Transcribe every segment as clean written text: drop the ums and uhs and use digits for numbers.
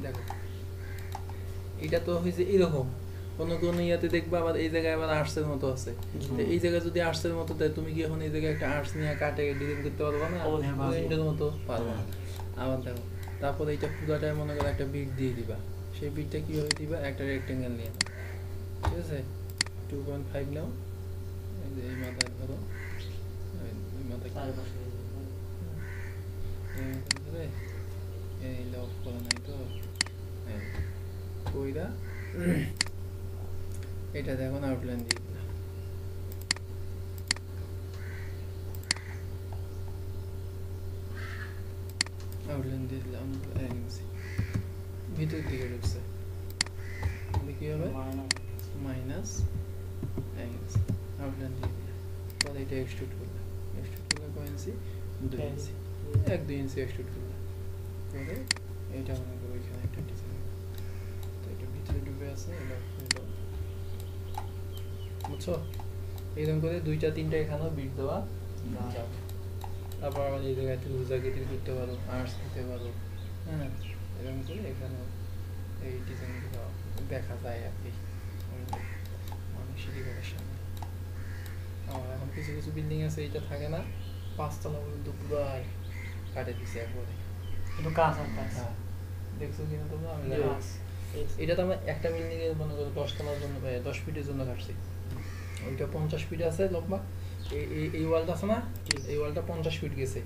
দেখো এটা তো হয়েছে এরকম, কোনো কোনো ইয়াতে দেখবা আবার এই জায়গায় আবার আর্টসের মতো আছে, তো এই জায়গায় যদি আর্টসের মতো দেয় তুমি কি এখন এই জায়গায় একটা আর্টস নিয়ে কাটে ডিজাইন করতে পারবা না? এটার মতো পারবা না। আবার দেখো তারপরে এইটা পুরাটায় মনে করো একটা বিট দিয়ে দিবা, সেই বিটটা কীভাবে দিবা, একটা রেক্টেঙ্গেল নিয়ে নাও, ঠিক আছে 2.5 নাও, এই মাথায় ধরো, এই মাথায় ধরে এই লক করে নাই তো কইরা এটা দেখো আউটলাইন দিয়ে দিলাম, আউটলাইন দিয়ে দিলাম ভিতর দিকে ঢুকছে, কি হবে মাইনাস আউটলাইন দিয়ে দিলাম, পরে এটা এক্সট্রুড করলাম, এক্সট্রুড করলে কয় ইঞ্চি, 2 ইঞ্চি, 1-2 ইঞ্চি এক্সট্রুড করলাম, পরে এইটা মনে করো এখানে একটা ডিজাইন, তো এটা ভিতরে ডুবে আছে, এটা বুঝছো? এরকম করে 2-3টা এখানেও বিট দেওয়া যাবে। তারপর আবার এই জায়গায় রোজাগিরি করতে পারো, আর্টস দিতে পারো, হ্যাঁ এরকম করে এখানেও এই ডিজাইনগুলো দেখা যায় আর কি সিঁড়িঘরের সামনে। আমার এখন কিছু কিছু বিল্ডিং আছে এটা থাকে না, 5 তলা পর্যন্ত পুরো কাটে দিছে একবারে, কিন্তু কাজ আর দেখছো কিনা তোমরা? আমি এটা তো আমরা একটা বিল্ডিং এর মনে করো 10 তলার জন্য 10 ফিটের জন্য কাটছি, ওইটা 50 ফিট আছে লম্বা, এই ওয়ালটা আছে না, এই ওয়ালটা 50 ফিট গেছে,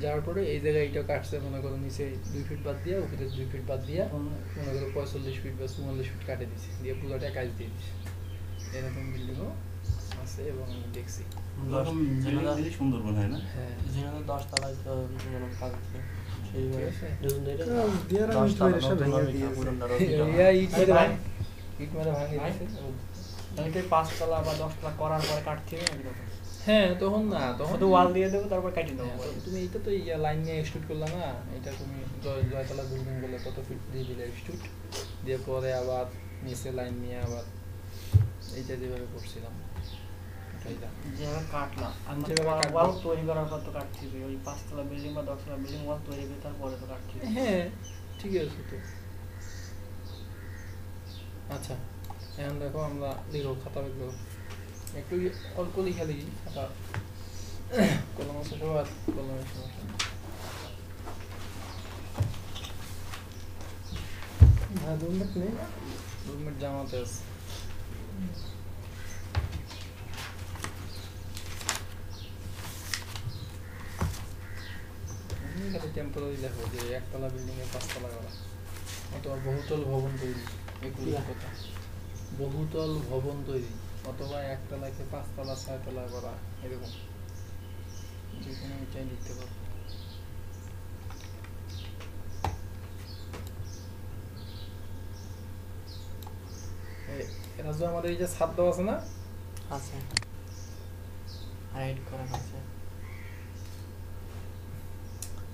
যাওয়ার পরে এই জায়গায় এইটা কাটছে মনে করো নিচে 2 ফিট বাদ দিয়া, উপরে 2 ফিট বাদ দিয়া মনে করো 45 ফিট বা 44 ফিট কাটে দিছে, দিয়ে পুরোটা কাজ দিয়ে দিছে। এরকম বিল্ডিংও আছে এবং আমি দেখছি সুন্দরবন হয় না, হ্যাঁ 10 তলায় তো কাজ আছে ইট মেরে ভাঙে দিছে, 5 তলা বা 10 তলা করার পরে কাটতে হবে, হ্যাঁ তখন না, তখন তো ওয়াল দিয়ে দেবো তারপর কাটি দেবো। তুমি এটা তো ইয়া লাইন নিয়ে এক্সট্রুড করলা না, এটা তুমি জয়তলা বিল্ডিং বলে কত ফিট দিয়ে দিলে এক্সট্রুড দিয়ে, পরে আবার নিচে লাইন নিয়ে আবার এইটা যেভাবে করছিলাম যেভাবে কাটলাম আমি ওয়াল তৈরি করার পর তো কাটতে হবে, ওই 5 তলা বিল্ডিং বা 10 তলা বিল্ডিং ওয়াল তৈরি করে তারপরে তো কাটতে হবে। হ্যাঁ ঠিক আছে তো। আচ্ছা এখন দেখো আমরা লিখো, খাতা লিখো, একটু অল্প লিখা লিখি, খাতা কলম আছে সবার, কলমের সমস্যা রুমমেট নেই, রুমমেট জামাতে আছে। টেম্পোরারি দেখো যে 1 তলা বিল্ডিং এ 5 তলা করা, অথবা বহুতল ভবন তৈরি, এগুলো কথা বহুতল ভবন তৈরি, অথবা 1 তলাকে 5 তলা 6 তলা করা, এরকম যে কোনো এটাই লিখতে পারো। রাজু আমাদের এই যে ছাদ দেওয়া আছে না, আছে হাইড করা আছে,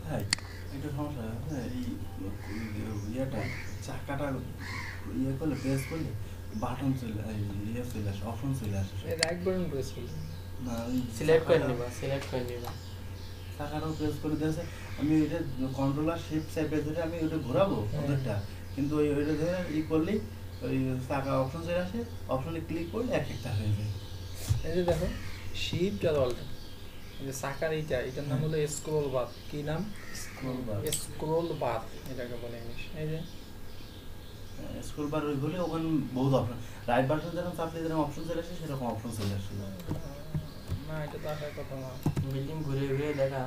হ্যাঁ এটা সমস্যা, এই ইয়েটা চাকাটা ইয়ে করলে প্রেস করলে বাটন চলে ইয়ে চলে আসে, অপশন চলে আসে, এই রাইট বাটন প্রেস করলে না সিলেক্ট করে নিবা, সিলেক্ট করে নিবা, চাকাটাও প্রেস করে দিয়েছে, আমি ওইটা কন্ট্রোলার শিফট চাপে ধরে আমি ওইটা ঘোরাবো ওদেরটা, কিন্তু ওইটা ধরে ই করলেই ওই চাকা অপশন চলে আসে, অপশনে ক্লিক করলে এক একটা হয়ে যায়। এই যে দেখো শিফট আর অল্ট, এই যে চাকার এটার নাম হলো স্ক্রোল বার, কি নাম, স্ক্রোল বার এটাকে বলে ইংলিশ। এই যে স্ক্রোল বার ওই হলে ওখানে বহুত অপশন, রাইট বাটন যেরকম চাপলে যেরকম অপশন চলে আসে সেরকম অপশন চলে আসে। না এটা তো আসার কথা না, বিল্ডিং ঘুরে ঘুরে দেখা।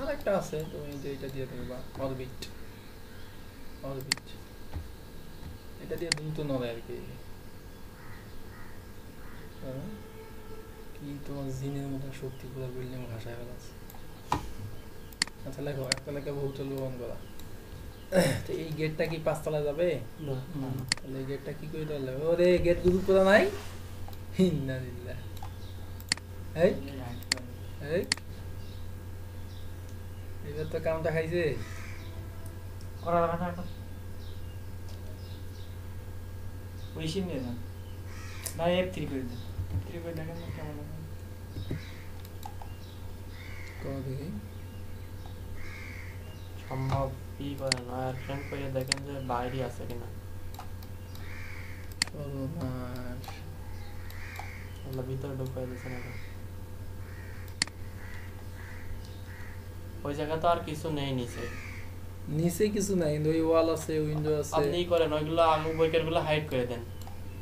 আর একটা আছে, তুমি যে এটা দিয়ে দেখবা অরবিট, অরবিট এটা দিয়ে দ্রুত নড়ে আর কি, কি তোমার জিনের মতো শক্তি পুরো বিল্ডিং ভাষায় ফেলাচ্ছে। আচ্ছা লেখো 1 তলাকে বহুতল ভবন করা, তো এই গেটটা কি 5 তলা যাবে না, তাহলে এই গেটটা কি করে ধরলে, ওরে গেট গুরু করা নাই, ইন্নালিল্লাহ, এই এই এবার তো কামটা খাইছে, করা রাখা এখন বেশি নিয়ে না, না F3 করে দেন, F3 করে দেখেন না কেমন লাগে, কত দেখি সম্ভব ই করেন আর ফ্রেন্ড করে দেখেন যে বাইরে আছে কিনা সর্বনাশ আমরা ভিতরে ঢুকাই দিচ্ছেন এখন ওই জায়গা তো আর কিছু নেই নিচে নিচে কিছু নাই কিন্তু ওই ওয়াল আছে উইন্ডো আছে আপনি ই করেন ওইগুলো আলু বইকার গুলো হাইড করে দেন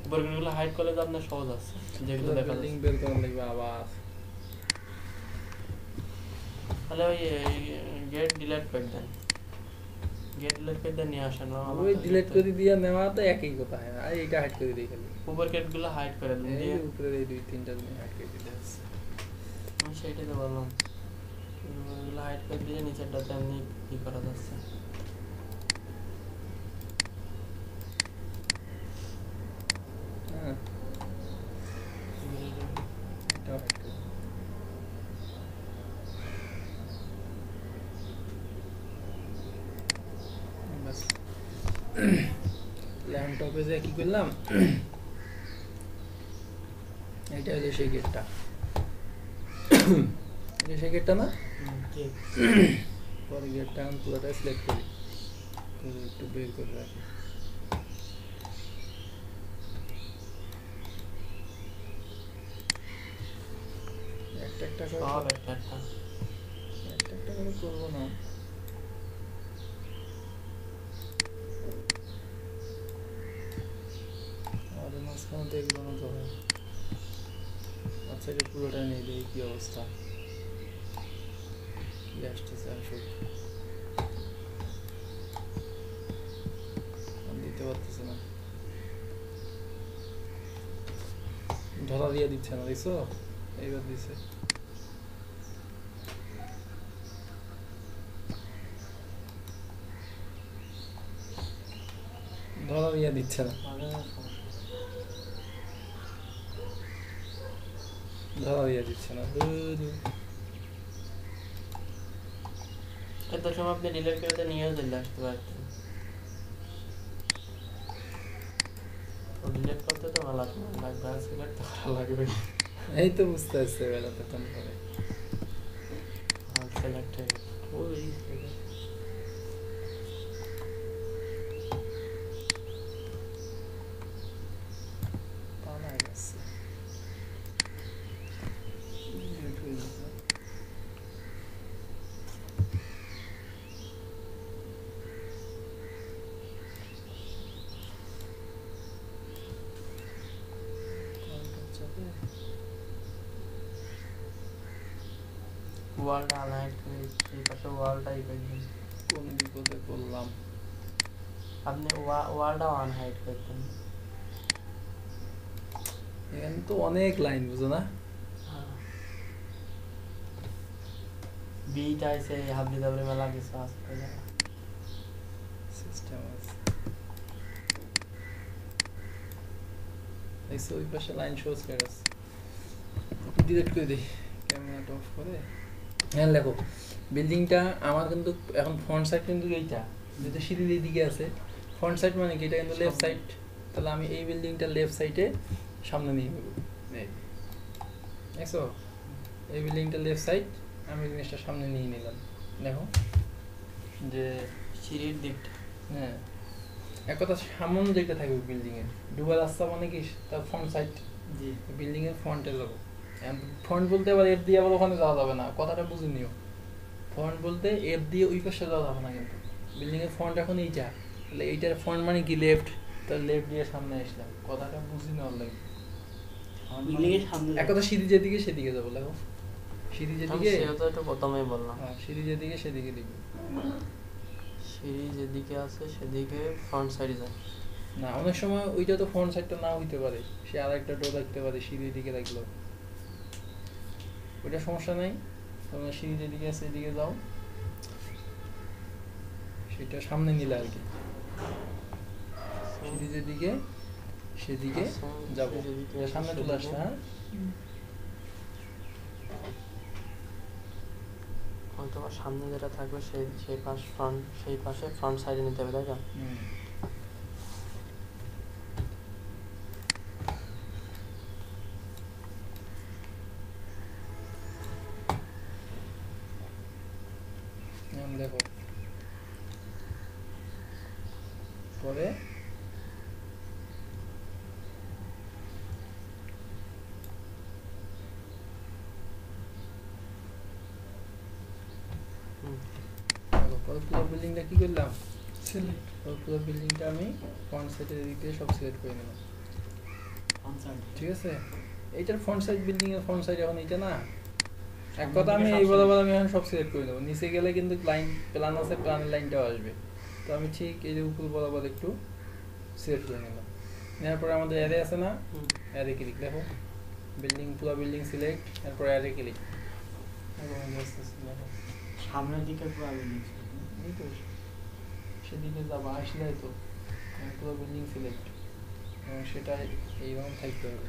বইকার গুলো হাইড করলে তো আপনার সহজ আছে যেগুলো দেখা বিল্ডিং যাচ্ছে বের করা লাগবে আবার তাহলে ওই গেট ডিলিট করে দেন গেট ডিলিট করে দেন নিয়ে আসেন ওই ডিলিট করে দিয়ে নেওয়া তো একই কথা হয় আর এইটা হাইড করে দিই খালি উপর গেট গুলো হাইড করে দেন দিয়ে এই উপরে এই দুই তিনটা জিনিস হাইড করে দিতে আছে আমি সেইটাই তো বললাম ওইগুলো হাইড করে দিয়ে নিচেরটাতে এমনি ই করা যাচ্ছে হ্যাঁ এটাও হাইড করে দিই। বাস ল্যাপটপে যে কি করলাম এটা হলো সেই গেটটা এটা সেই গেটটা না ঠিক পরে গেটটা আমি পুরোটা সিলেক্ট করি করে একটু বের করে রাখি একটা একটা করে সব একটা একটা একটা একটা করে করবো না আমাদের মাঝখানে দেখবো না তো হয় আচ্ছা এটা পুরোটা নিয়ে দেখি কি অবস্থা কি আসতেছে আসুক আমি দিতে পারতেছি না ধরা দিয়ে দিচ্ছে না দেখছো এইবার দিছে ধরা দিয়ে দিচ্ছে না ধরা দিয়ে দিচ্ছে না এত সময় আপনি ডিলিট করে নিয়েও চলে আসতে পারতেন ডিলিট করতে তো ভালো লাগবে আর সিলেক্ট তো ভালো লাগবে এই তো বুঝতে পারছি বেলা তখন পরে সিলেক্ট হয়ে গেছে ওই পালা গেছে ওয়ালটা আনহাইড করে এই পাশে ওয়ালটাই করে দিন কোন বিপদে করলাম আপনি ওয়ালটাও আনহাইড করতেন এখানে তো অনেক লাইন বুঝো না বিটা আছে হাবলি দাবলি মেলা কিছু আসতে সিস্টেম আছে দেখছো ওই পাশে লাইন শোজ করে আছে ডিলিট করে দিই ক্যামেরাটা অফ করে হ্যাঁ দেখো বিল্ডিংটা আমার কিন্তু এখন ফ্রন্ট সাইড কিন্তু এইটা যেটা সিঁড়ির দিকে আছে ফ্রন্ট সাইড মানে কি এটা কিন্তু লেফট সাইড তাহলে আমি এই বিল্ডিংটা লেফট সাইডে সামনে নিয়ে নেব দেখছো এই বিল্ডিংটা লেফট সাইড আমি জিনিসটা সামনে নিয়ে নিলাম দেখো যে সিঁড়ির দিকটা হ্যাঁ এক কথা সামনে যেটা থাকবে বিল্ডিং এর ডুবা রাস্তা মানে কি তার ফ্রন্ট সাইড জি বিল্ডিং এর ফ্রন্টে যাবো ফ্রন্ট বলতে আবার এফ দিয়ে আবার ওখানে যাওয়া যাবে না কথাটা বুঝে নিও ফ্রন্ট বলতে এফ দিয়ে ওই পাশে যাওয়া যাবে না কিন্তু বিল্ডিং এর ফ্রন্ট এখন এইটা তাহলে এইটার ফ্রন্ট মানে কি লেফট তাহলে লেফট দিয়ে সামনে আসলাম কথাটা বুঝি নেওয়ার লাগে বিল্ডিং এর সামনে এক কথা সিঁড়ি যেদিকে সেদিকে যাবো দেখো সিঁড়ি যেদিকে সেটা তো একটু প্রথমেই বললাম হ্যাঁ সিঁড়ি যেদিকে সেদিকে দিবি সিঁড়ি যেদিকে আছে সেদিকে ফ্রন্ট সাইডে যায় না অনেক সময় ওইটা তো ফ্রন্ট সাইডটা না হইতে পারে সে আর একটা ডোর রাখতে পারে সিঁড়ির দিকে রাখলো ওইটা সমস্যা নাই তোমরা সিঁড়ি যেদিকে আছে এদিকে যাও সেটা সামনে নিলে আর কি সিঁড়ি যেদিকে সেদিকে যাবো সামনে চলে আসলে হ্যাঁ তোমার সামনে যেটা থাকবে সেই পাশ ফ্রন্ট সেই পাশে ফ্রন্ট সাইডে নিতে হবে তাই তো দেখো পরে পুরো বিল্ডিংটা কি করলাম, পুরো বিল্ডিংটা আমি ফ্রন্ট সাইডের দিক দিয়ে সব সিলেক্ট করে নিলাম। ঠিক আছে, এইটার ফ্রন্ট সাইড, বিল্ডিং এর ফ্রন্ট সাইড এখন এইটা না, এক কথা আমি এই বরাবর আমি এখন সব সিলেক্ট করে নেবো। নিচে গেলে কিন্তু লাইন প্ল্যান আছে, প্ল্যানের লাইনটাও আসবে। তো আমি ঠিক এই যে উপর বরাবর একটু সিলেক্ট করে নিলাম। নেওয়ার পরে আমাদের অ্যারে আছে না, অ্যারে ক্লিক, দেখো বিল্ডিং, পুরো বিল্ডিং সিলেক্ট, এরপর অ্যারে ক্লিক। সামনের দিকে পুরো বিল্ডিং, এই তো সেদিকে যাবো, আসলে তো পুরো বিল্ডিং সিলেক্ট, এবং সেটা এইরকম থাকতে হবে।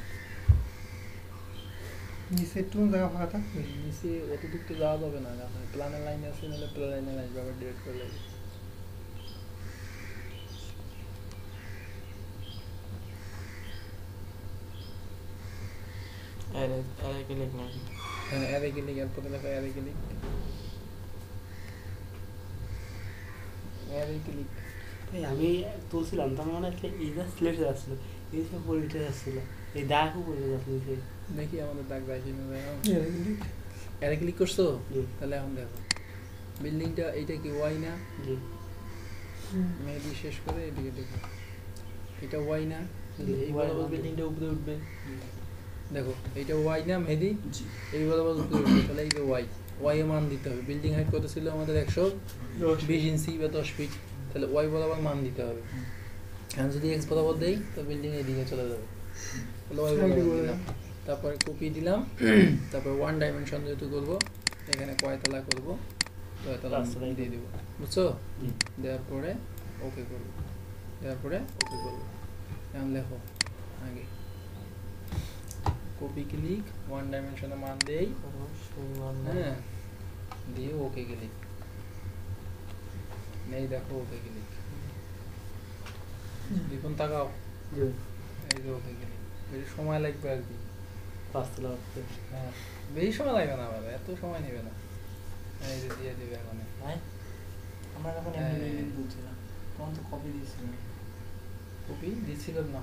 নিচে একটু জায়গা ফাঁকা থাকবে, নিচে অতটুকু তো যাওয়া যাবে না, কারণ প্ল্যানের লাইন আছে, নাহলে প্ল্যানের লাইন আবার ডিরেক্ট করে লাগবে। অ্যারে ক্লিক নাকি? হ্যাঁ, অ্যারে ক্লিক, এরপরে লেখা অ্যারে ক্লিক, অ্যারে ক্লিক। আমি তুলছিলাম তার মানে এই যে সিলেক্ট যাচ্ছিল, এই যে পরিটা যাচ্ছিল, এই দাগ উপরে যাচ্ছিল। দেখি আমাদের দাগ যায় কিনা। অ্যারে ক্লিক করছো? তাহলে এখন দেখো বিল্ডিংটা, এইটা কি ওয়াই না? মেহেদি শেষ করে এদিকে দেখো, এটা ওয়াই না? এই বরাবর বিল্ডিংটা উপরে উঠবে, দেখো এইটা ওয়াই না মেহেদি? এই বরাবর উপরে উঠবে, তাহলে এই যে ওয়াই, ওয়াই এর মান দিতে হবে। বিল্ডিং হাইট কত ছিল আমাদের? 120 ইঞ্চি বা 10 ফিট, তাহলে ওয়াই বরাবর মান দিতে হবে। এখন যদি এক্স বরাবর দেই তো বিল্ডিং এদিকে চলে যাবে, তাহলে ওয়াই বরাবর দিলাম। তারপরে কপি দিলাম, তারপর ওয়ান ডাইমেনশন যেহেতু করবো, এখানে কয়তলা করবো, কয়তলা দিয়ে দেবো, বুঝছো? দেওয়ার পরে ওকে করবো, দেওয়ার পরে ওকে করবো। এখন লেখো আগে কপি ক্লিক, ওয়ান ডাইমেনশনে মান দেই, হ্যাঁ, দিয়ে ওকে ক্লিক, নেই দেখো ওকে ক্লিক, দেখুন তাকাও, এই যে ওকে ক্লিক। বেশি সময় লাগবে আর কি, হ্যাঁ বেশি সময় লাগবে না, আবার এত সময় নেবে না। এই যে দিয়ে দিবে এখন, আমরা যখন এমনি তুলছিলাম তখন তো কপি দিয়েছিলাম। কপি দিচ্ছিলাম না,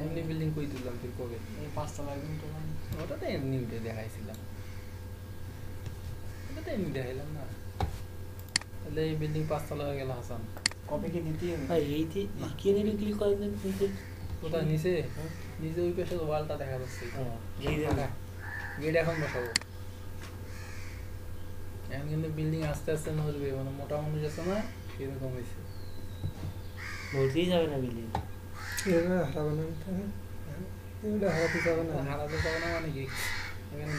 এমনি বিল্ডিং কই তুললাম তুই কবে? এই 5 তলা একদম তো ওটা তো এমনি উঠে দেখাইছিলাম, ওটা তো এমনি দেখাইলাম না। তাহলে এই বিল্ডিং 5 তলা হয়ে গেল হাসান। কপি কি দিতে হবে? এইতে কি এনে ক্লিক করে দেন নিচে, কোথায় নিচে? নিচে ওই পাশে ওয়ালটা দেখা যাচ্ছে, এই জায়গা গেট এখন বসাবো। এখন কিন্তু বিল্ডিং আস্তে আস্তে নড়বে, মানে মোটা মানুষ আছে না সেরকম হয়েছে, নড়তেই যাবে না বিল্ডিং। এটা হারাবে না, এটা হারাতে যাবে না। হারাতে যাবে না মানে কি? এখানে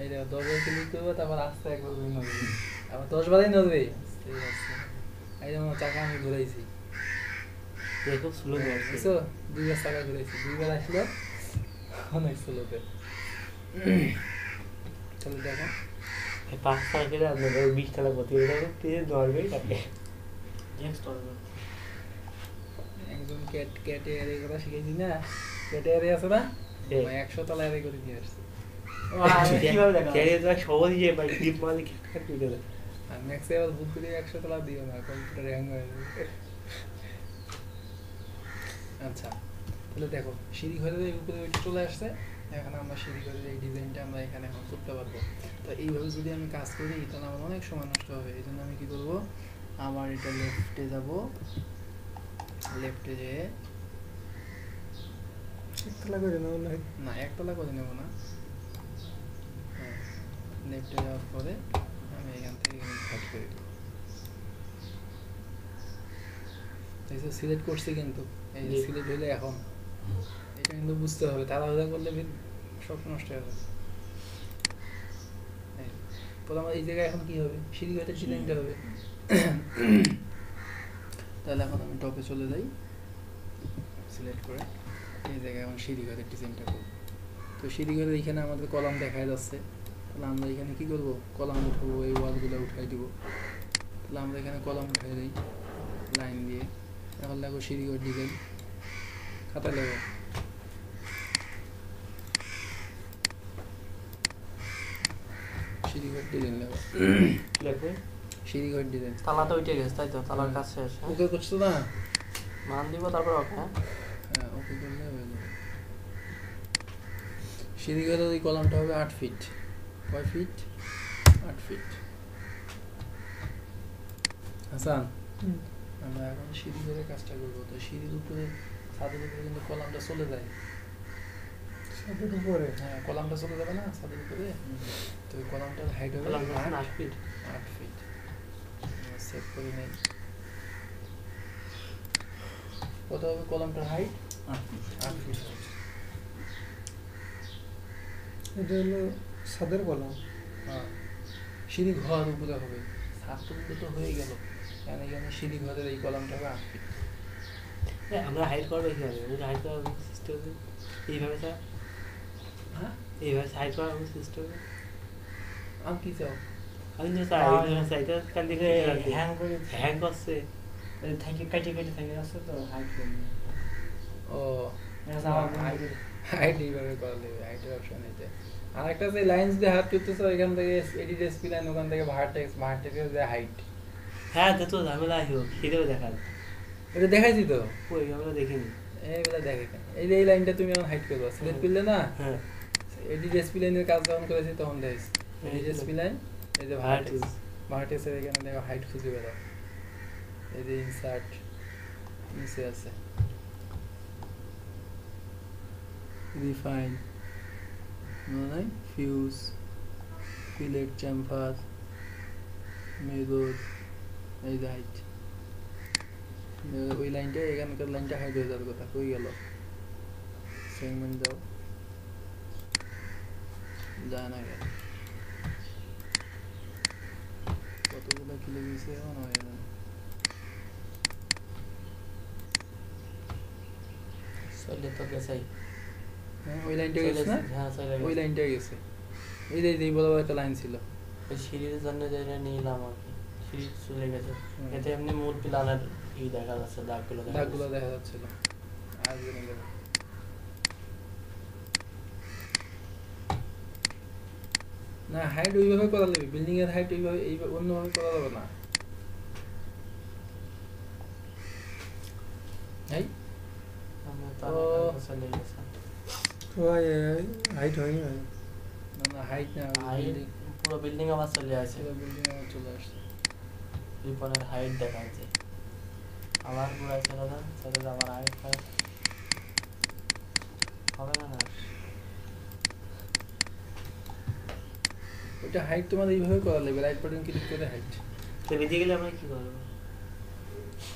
এই দেখো 10 বার ক্লিক করবে, তারপর আস্তে একবার নড়বে, আবার 10 বারই নড়বে। এই যেমন চাকা আমি ঘুরাইছি, দেখো স্লো বুঝছো? 2 বার চাকা ঘুরাইছি, 2 বার আসলো অনেক স্লোতে। তাহলে দেখো 5 তলা করে আপনার 20 তলা করতে গেলে পেয়ে দরবেই কাটে। নেক্সট অর্ডার একজন ক্যাটে এর কথা শিখাইছি না, ক্যাটে এর আছে না, 100 তলা এর করে দিয়ে আসছে। কিভাবে দেখা ক্যারিয়ার তো সহজ যে ভাই টিপ মারলে কাট করে দেয়। আর নেক্সট এবার ভুল করে 100 তলা দিও না, কম্পিউটার হ্যাং হয়ে যাবে। আচ্ছা, তাহলে দেখো সিঁড়ি ঘরের উপরে ওইটা চলে আসছে। এখন আমরা সিঁড়ি ঘরের এই ডিজাইনটা আমরা এখানে এখন করতে পারবো। তো এইভাবে যদি আমি কাজ করি তাহলে আমার অনেক সময় নষ্ট হবে। এই জন্য আমি কি করবো, আবার এটা লেফটে যাব, লেফটে যেয়ে একতলা করে নাও না, একতলা করে নেবো না, হ্যাঁ লেফটে যাওয়ার পরে আমি এখান থেকে কাট করে দেবো। এই যে সিলেক্ট করছি, কিন্তু এই যে সিলেক্ট হলে এখন এটা কিন্তু বুঝতে হবে, তাড়াহুড়া করলে সব নষ্ট হয়ে যাবে। প্রথম এই জায়গায় এখন কি হবে, সিঁড়ি ঘাটের ডিজাইনটা হবে। তাহলে এখন আমি টপে চলে যাই, সিলেক্ট করে এই জায়গায় এখন সিঁড়ি ঘাটের ডিজাইনটা করব। তো সিঁড়ি ঘরের এখানে আমাদের কলাম দেখা যাচ্ছে, তাহলে আমরা এখানে কি করব, কলাম উঠাবো, এই ওয়ালগুলো উঠাই দিব। তাহলে আমরা এখানে কলাম উঠাই দিই লাইন দিয়ে। এখন লাগবো সিঁড়ি ঘর ডিজাইন, খাতায় লাগবো সিঁড়িঘর ডিজাইন লাগবে, লাগবে সিঁড়িঘর ডিজাইন। তালা তো উঠে গেছে তাই তো, তালার কাজ শেষ। ওকে করছো না? মান দিব তারপর ওকে। হ্যাঁ ওকে করলে হয়ে যাবে। সিঁড়িঘরের ওই কলামটা হবে 8 ফিট। কয় ফিট? 8 ফিট। হাসান, আমরা এখন সিঁড়িঘরের কাজটা করবো। তো সিঁড়ির উপরে, ছাদের উপরে কিন্তু কলামটা চলে যায়। ছাদের উপরে? হ্যাঁ কলামটা চলে যাবে না ছাদের উপরে। তো ওই কলামটার হাইট হবে 8 ফিট। 8 ফিট সেভ করে নেই। কত হবে কলামটার হাইট? 8 ফিট। এটা হলো ছাদের কলাম। হ্যাঁ সিঁড়ি ঘর উপরে হবে। ছাদ তো হয়ে গেল, এখানে সিঁড়ি ঘরের এই কলামটা হবে 8 ফিট। আমরা হাইট করবো কিভাবে? আমরা হাইট করার সিস্টেম এইভাবে স্যার। হ্যাঁ এইভাবে হাইট করার সিস্টেম আমি কি চাও? আমি যে স্যার এটা কাল দিকে হ্যাং করছে থ্যাংক ইউ কাটি থ্যাংক ইউ আছে তো হাইট করবে। ও হাইট এইভাবে করা লাগবে, হাইটের অপশন আছে। আর একটা যে লাইন্স দিয়ে হাত করতেছো এখান থেকে এডিট এসপি লাইন, ওখান থেকে ভার্টেক্স যে হাইট। হ্যাঁ তো ঝামেলা আহিও সেটাও দেখা যায়। এটা দেখাইছি তো, ওই আমরা দেখিনি। এইগুলা দেখে কেন? এই যে এই লাইনটা তুমি এখন হাইট করবা, সিলেক্ট করলে না, হ্যাঁ এডিট এসপি লাইনের কাজ যখন করেছি তখন দেখেছি। এডিট এসপি লাইন, এই যে ভার্টেক্স, ভার্টেক্সের এখানে দেখো হাইট খুঁজে বেরো। এই যে ইনসার্ট নিচে আছে, রিফাইন, নাই ফিউজ, ফিলেট চেম্বার, মেরুর, এই যে হাইট। ওই লাইনটা, এখানকার লাইনটা হাইট হয়ে যাবে। কথা কই গেল? সেগমেন্ট দাও, যায় না গেল। কতগুলো কিলো গেছে এখন হয়ে যাবে। চলে তো গেছাই। হ্যাঁ ওই লাইনটা গেছে না? হ্যাঁ চলে ওই লাইনটা গেছে। এই যে এই বড় একটা লাইন ছিল, ওই সিঁড়ির জন্য যেটা নিলাম আর কি, সিঁড়ি চলে গেছে। এতে এমনি মূল প্ল্যানের ই দেখা যাচ্ছে, দাগগুলো দেখা যাচ্ছিল। আর জেনে গেল না, হাইট ওইভাবে করা যাবে। বিল্ডিং এর হাইট ওইভাবে, এইভাবে অন্যভাবে করা যাবে না। এই আমরা তো চলে গেছে। তো হাইট হয়নি হয়। না হাইট না, হাইট পুরো বিল্ডিং আবার চলে আসে। পুরো বিল্ডিং আমার চলে আসছে। রিপনের হাইট দেখা যাচ্ছে। আবার পুরো চলে যান, চলে যান আবার হাইট হবে না। ওইটা হাইট তোমার এইভাবে করা লাগবে, রাইট বাটন ক্লিক করে হাইট। তো বেঁধে গেলে আমরা কি করবো?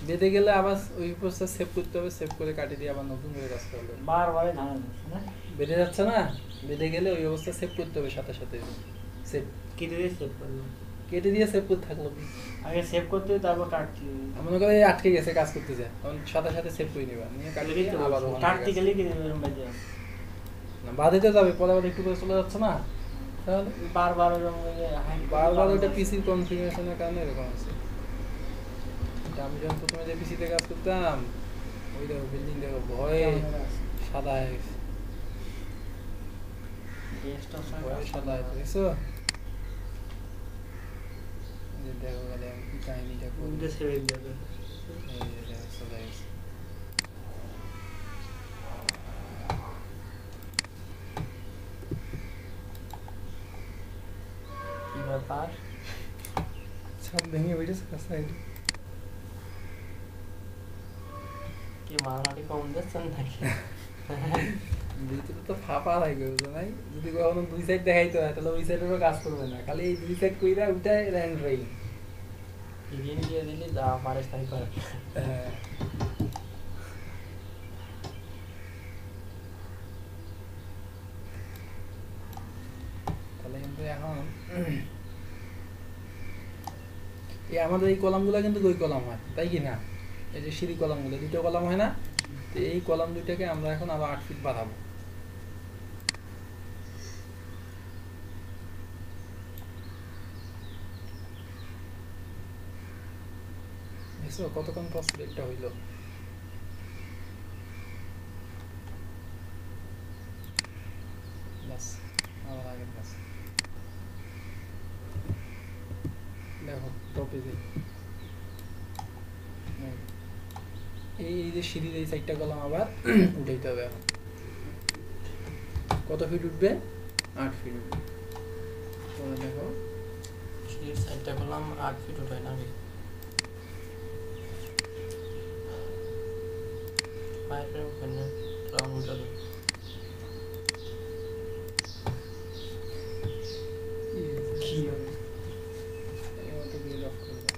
বেঁধে গেলে আবার ওই প্রসেস সেভ করতে হবে, সেভ করে কাটি দিয়ে আবার নতুন করে কাজ করতে হবে। বারবারই ধারণা যাচ্ছে না, বেঁধে যাচ্ছে না, বেঁধে গেলে ওই অবস্থা সেভ করতে হবে সাথে সাথে। সেভ কি দিয়ে সেভ করবো? কেটে দিয়ে সেভ করতে থাকলো। আগে সেভ করতে তারপর কাটতে মনে করে আটকে গেছে কাজ করতে যায়, তখন সাথে সাথে সেভ করে নিবা, নিয়ে কাটলে আবার কাটতে গেলে কি বাজে না, বাঁধিতে যাবে পরে আবার একটু করে চলে যাচ্ছে না, তাহলে বারবার বারবার ওইটা পিসির কনফিগারেশনের কারণে এরকম আছে। আমি যখন প্রথমে যে পিসিতে কাজ করতাম, ওই দেখো বিল্ডিং দেখো ভয়ে সাদা হয়ে গেছে, ভয়ে সাদা হয়ে দেখছো? দেখো গেলে কি কাহিনীটা করবে, সেভ যাবে। চলে গেছে। কি ব্যাপার? ছাদ ভেঙে বেরিয়েছে সাইড। কি মারামারি কম দিচ্ছেন নাকি? ভিতরে তো ফাঁপা লাগে, বুঝলো নাই? যদি কখনো দুই সাইড দেখাইতে হয় তাহলে ওই সাইডেরও কাজ করবে না, খালি এই দুই সাইড কইরা ওইটাই র্যান্ড রাই ইডিন দিয়ে দিলি যা পারিস তাই করে। তাহলে কিন্তু এখন এই আমাদের এই কলামগুলো কিন্তু দুই কলাম হয়, তাই কি না? এই যে সিঁড়ি কলামগুলো দুটো কলাম হয় না? তো এই কলাম দুইটাকে আমরা এখন আবার 8 ফিট বাড়াবো। দেখছো কতক্ষণ পর সিলেক্টটা হইলো? বাস আবার আগের কাজ দেখো টপে দিই। এই যে সিঁড়ির এই সাইডটা কলাম আবার উঠাইতে হবে এখন। কত ফিট উঠবে? 8 ফিট উঠবে। তোমরা দেখো সিঁড়ির সাইডটা করলাম 8 ফিট উঠাই না আমি। পাইপের ওখানে রাউন্ড উঠাবে। কি হবে? এই মতো বিল অফ করে দাও।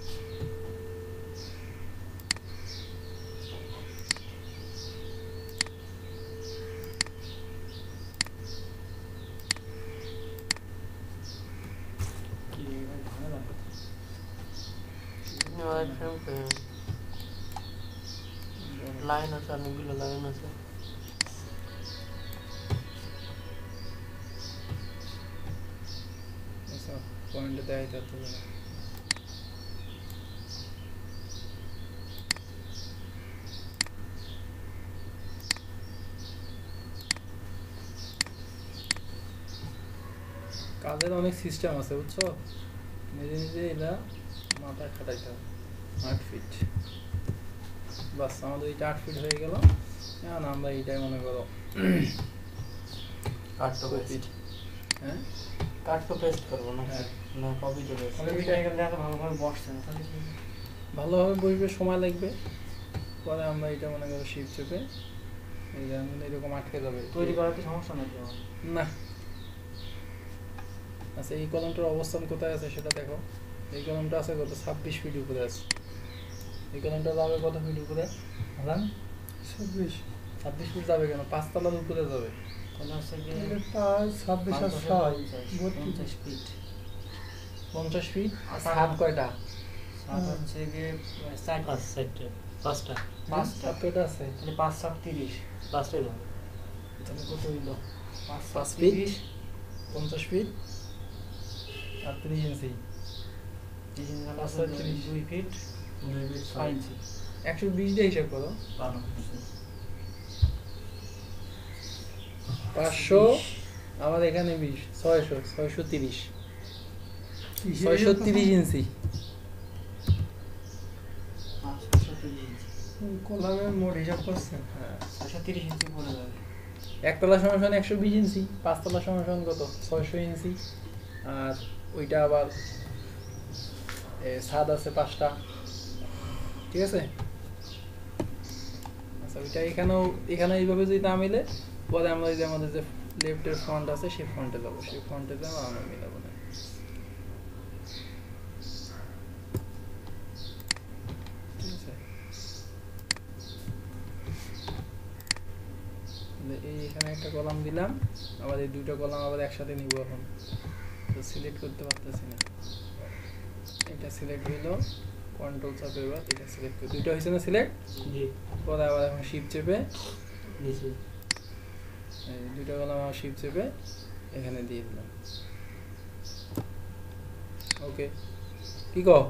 কি ভাই ভালো লাগে। ওয়াই ফ্রেম লাইন আছে, অনেকগুলো লাইন আছে। আচ্ছা পয়েন্টে দেখাইতে হবে না। কাজের অনেক সিস্টেম আছে বুঝছো, নিজে নিজে এটা মাথায় খাটাইতে হবে। 8 ফিট বাস, আমাদের এটা 8 ফিট হয়ে গেল। এখন আমরা এইটাই মনে করো কাট তো পেস্ট, হ্যাঁ কাট তো পেস্ট করবো না, হ্যাঁ। না কপি তো পেস্ট। তাহলে এটা এখানে এত ভালোভাবে বসছে না, তাহলে কি ভালোভাবে বসবে, সময় লাগবে। পরে আমরা এটা মনে করো শিপ চেপে এই যে এরকম আটকে যাবে। তৈরি করার কি সমস্যা নাকি আমার? না। আচ্ছা এই কলমটার অবস্থান কোথায় আছে সেটা দেখো। এই কলমটা আছে কত? 26 ফিট উপরে আছে। এই কলমটা যাবে কত ফিট উপরে? আলাম 26 26 ফিট যাবে কেন? 5 তলার উপরে যাবে। তাহলে হচ্ছে কি 26 আর 6 50 ফিট। 50 ফিট। আর সাত কয়টা? সাত হচ্ছে গিয়ে 5টা। 5টা সাত কয়টা আছে? তাহলে 5 7 30। 5টাই দাও। তাহলে কত হইলো? 5 5 7 ফিট 30। 50 ফিট আর 30 ইঞ্চি। 30 ইঞ্চি 5 হচ্ছে 30 2 ফিট 6 ইঞ্চি। 120 দিয়ে হিসাব করো। 500 আমাদের এখানে 20 600 630 630 ইঞ্চি। 630 ইঞ্চি। কলামের মোট হিসাব করছেন? হ্যাঁ 630 ইঞ্চি পড়ে যাবে। একতলা সমান 120 ইঞ্চি, 5 তলা সমান কত? 600 ইঞ্চি। আর ওইটা আবার ছাদ আছে 5টা, ঠিক আছে। আচ্ছা ওইটা এখানে এইভাবে যদি না মিলে, পরে আমরা এই যে আমাদের যে লেফটের ফ্রন্ট আছে সেই ফ্রন্টে যাবো, সেই ফ্রন্টে যাবো আমরা মিলাবো না। ঠিক আছে, এই এখানে একটা কলাম দিলাম, আবার এই দুটো কলাম আবার একসাথে নিব। এখন তো সিলেক্ট করতে পারতেছি না, এটা সিলেক্ট হইলো, কন্ট্রোল চাপে এবার এটা সিলেক্ট করে, দুটো হয়েছে না সিলেক্ট। জি পরে আবার এখন শিপ চেপে নিচে এই দুটো কলাম আবার শিপ চেপে এখানে দিয়ে দিলাম। ওকে, কি কও?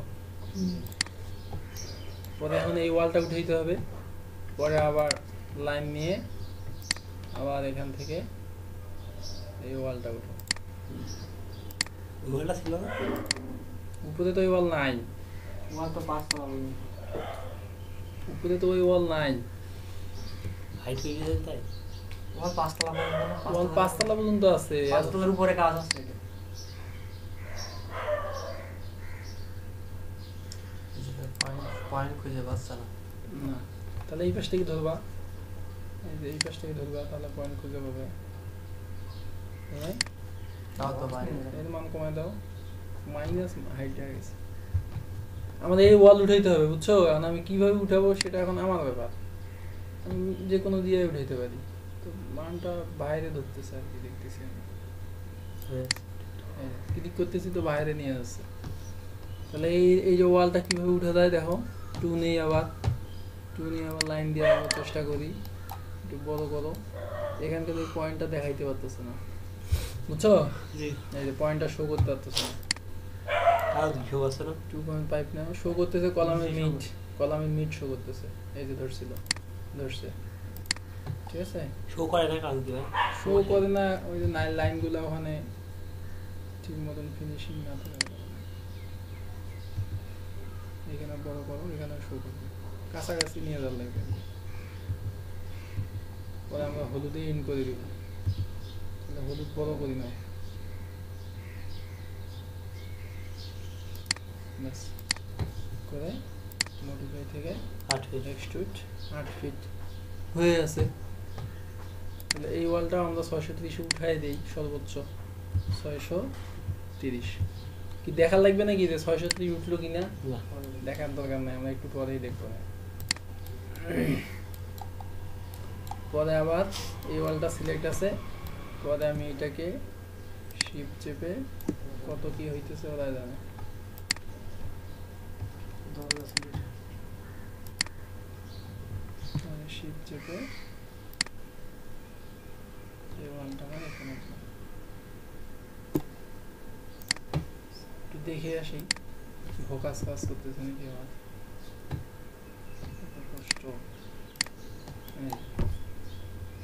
পরে এখন এই ওয়ালটা উঠাইতে হবে। পরে আবার লাইন নিয়ে আবার এখান থেকে এই ওয়ালটা উঠো। ওয়ালটা ছিল না, উপরে তো ওই ওয়াল নাই, ওয়াল তো 5 তলা বলি, উপরে তো ওই ওয়াল নাই। হাইট হয়ে গেছে তাই ওয়াল 5 তলা বলি না, ওয়াল 5 তলা পর্যন্ত আছে। 5 তলার উপরে কাজ আছে এটা। পয়েন্ট খুঁজে পাচ্ছ না, না, তাহলে এই পাশ থেকে ধরবা, এই যে এই পাশ থেকে ধরবা, তাহলে পয়েন্ট খুঁজে পাবে। হ্যাঁ তাও তো বাইরে এর মান কমায় দাও, মাইনাস হাইট হয়ে গেছে। আমাদের এই ওয়াল উঠাইতে হবে বুঝছো। এখন আমি কিভাবে উঠাবো সেটা এখন আমার ব্যাপার, আমি যে কোনো দিয়ে উঠাইতে পারি। তো মানটা বাইরে ধরতেছে আর কি, দেখতেছি আমি ক্লিক করতেছি তো বাইরে নিয়ে আসছে। তাহলে এই যে ওয়ালটা কিভাবে উঠা যায় দেখো। টু নিয়ে আবার লাইন দিয়ে আবার চেষ্টা করি, একটু বড় করো। এখানকার এই পয়েন্টটা দেখাইতে পারতেছে না বুঝছো, জি এই যে পয়েন্টটা শো করতে পারতেছে না। আর ভিউ আছে না 2.5 না শো করতেছে, কলামের মিড শো করতেছে। এই যে ধরছে, ঠিক আছে। শো করে না কাজ দিবে, শো করে না, ওই যে লাইনগুলো ওখানে ঠিক মতন ফিনিশিং না থাকে। এখানে বড় করো, এখানে শো করবে। কাছাকাছি নিয়ে যাওয়া লাগবে। পরে আমরা হলুদে ইন করে দিব, তাহলে হলুদ বড় করি নাও ব্যাস করে মডিফাই থেকে 8 ফিট এক্সট্রুড 8 ফিট হয়ে আছে। তাহলে এই ওয়ালটা আমরা 630 উঠাই দিই, সর্বোচ্চ 630। কি দেখার লাগবে নাকি যে 630 উঠলো কিনা? না দেখার দরকার নাই, আমরা একটু পরেই দেখবো। পরে আবার এই ওয়ালটা সিলেক্ট আছে, পরে আমি এটাকে শিফট চেপে কত কি হইতেছে ওরা জানে। শিফট চেপে এই ওয়ালটা আমার এখানে একটু দেখে আসি ফোকাস কাজ করতেছে নাকি আমার। কষ্ট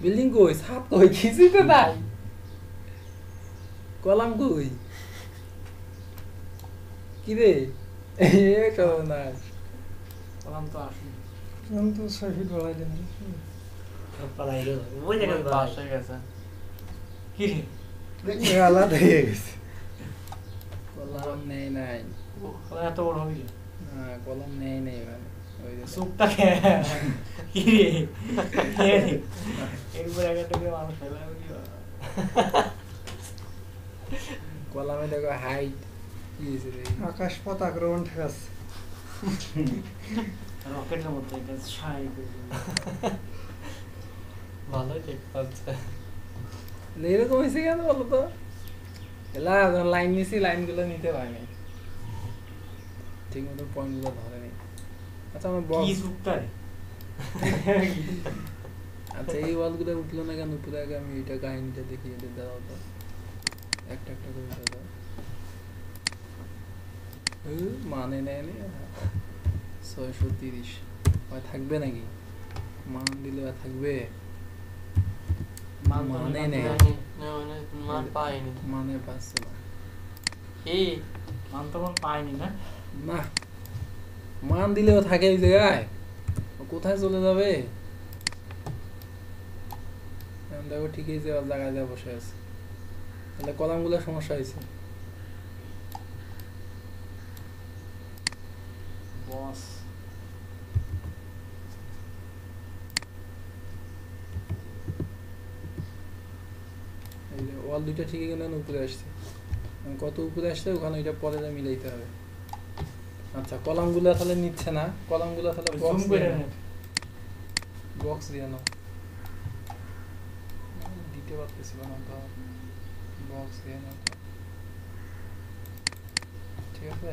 বিল্ডিং কই, ছাদ কই, কিছুই তো নাই। কলাম কই, কি রে? কলাম তো আসেনি। আমি তো 6 ফিট বাড়াই দেন। পালাই গেল ওই জায়গায় পাস হয়ে গেছে। কি রে আলাদা হয়ে গেছে। কলাম নেই নাই, কলাম এত বড় হবে কি? কলাম নেই নাই মানে ওই যে সুপটা খেয়ে কি রে এরপর একটা করে মানুষ ফেলা হবে কি? কলামে দেখো হাইট কি হয়েছে রে? আকাশ পথ আক্রমণ ঠেকাচ্ছে। রকেটের মতো এটা ছাই করে দিল। ভালোই দেখতে পাচ্ছে। এরকম হয়েছে কেন বলো তো? লাইন নিছি, লাইনগুলো নিতে পারিনি, ঠিক মতো পয়েন্টগুলো ধরেনি। আচ্ছা আমার কি বক্স, সুপটা রে? আচ্ছা এই ওয়ালগুলো উঠলো না কেন? পুরো আগে আমি এটা কাহিনীটা দেখি, এটা দাও তো একটা একটা করে উঠে দাও। মানে নেয় 630 থাকবে নাকি? মান দিলে আর থাকবে? মানে নেই, মান পাইনি মানে পাচ্ছে না। কি মান তো কোনো পাইনি না। না মান দিলেও থাকে ওই জায়গায়, ও কোথায় চলে যাবে? দেখো ঠিকই যে জায়গায় যা বসে আছে, তাহলে কলামগুলোর সমস্যা হয়েছে। বস এই যে ওয়াল দুইটা ঠিকই কিন্তু উপরে আসছে, কত উপরে আসছে ওখানে ওইটা পরে যা মিলাইতে হবে। আচ্ছা কলামগুলো তাহলে নিচ্ছে না, কলামগুলো তাহলে জুম করে নে। বক্স দিয়ে নাও, দিতে পারতেছিল না তো, বক্স দিয়ে নাও তো। ঠিক আছে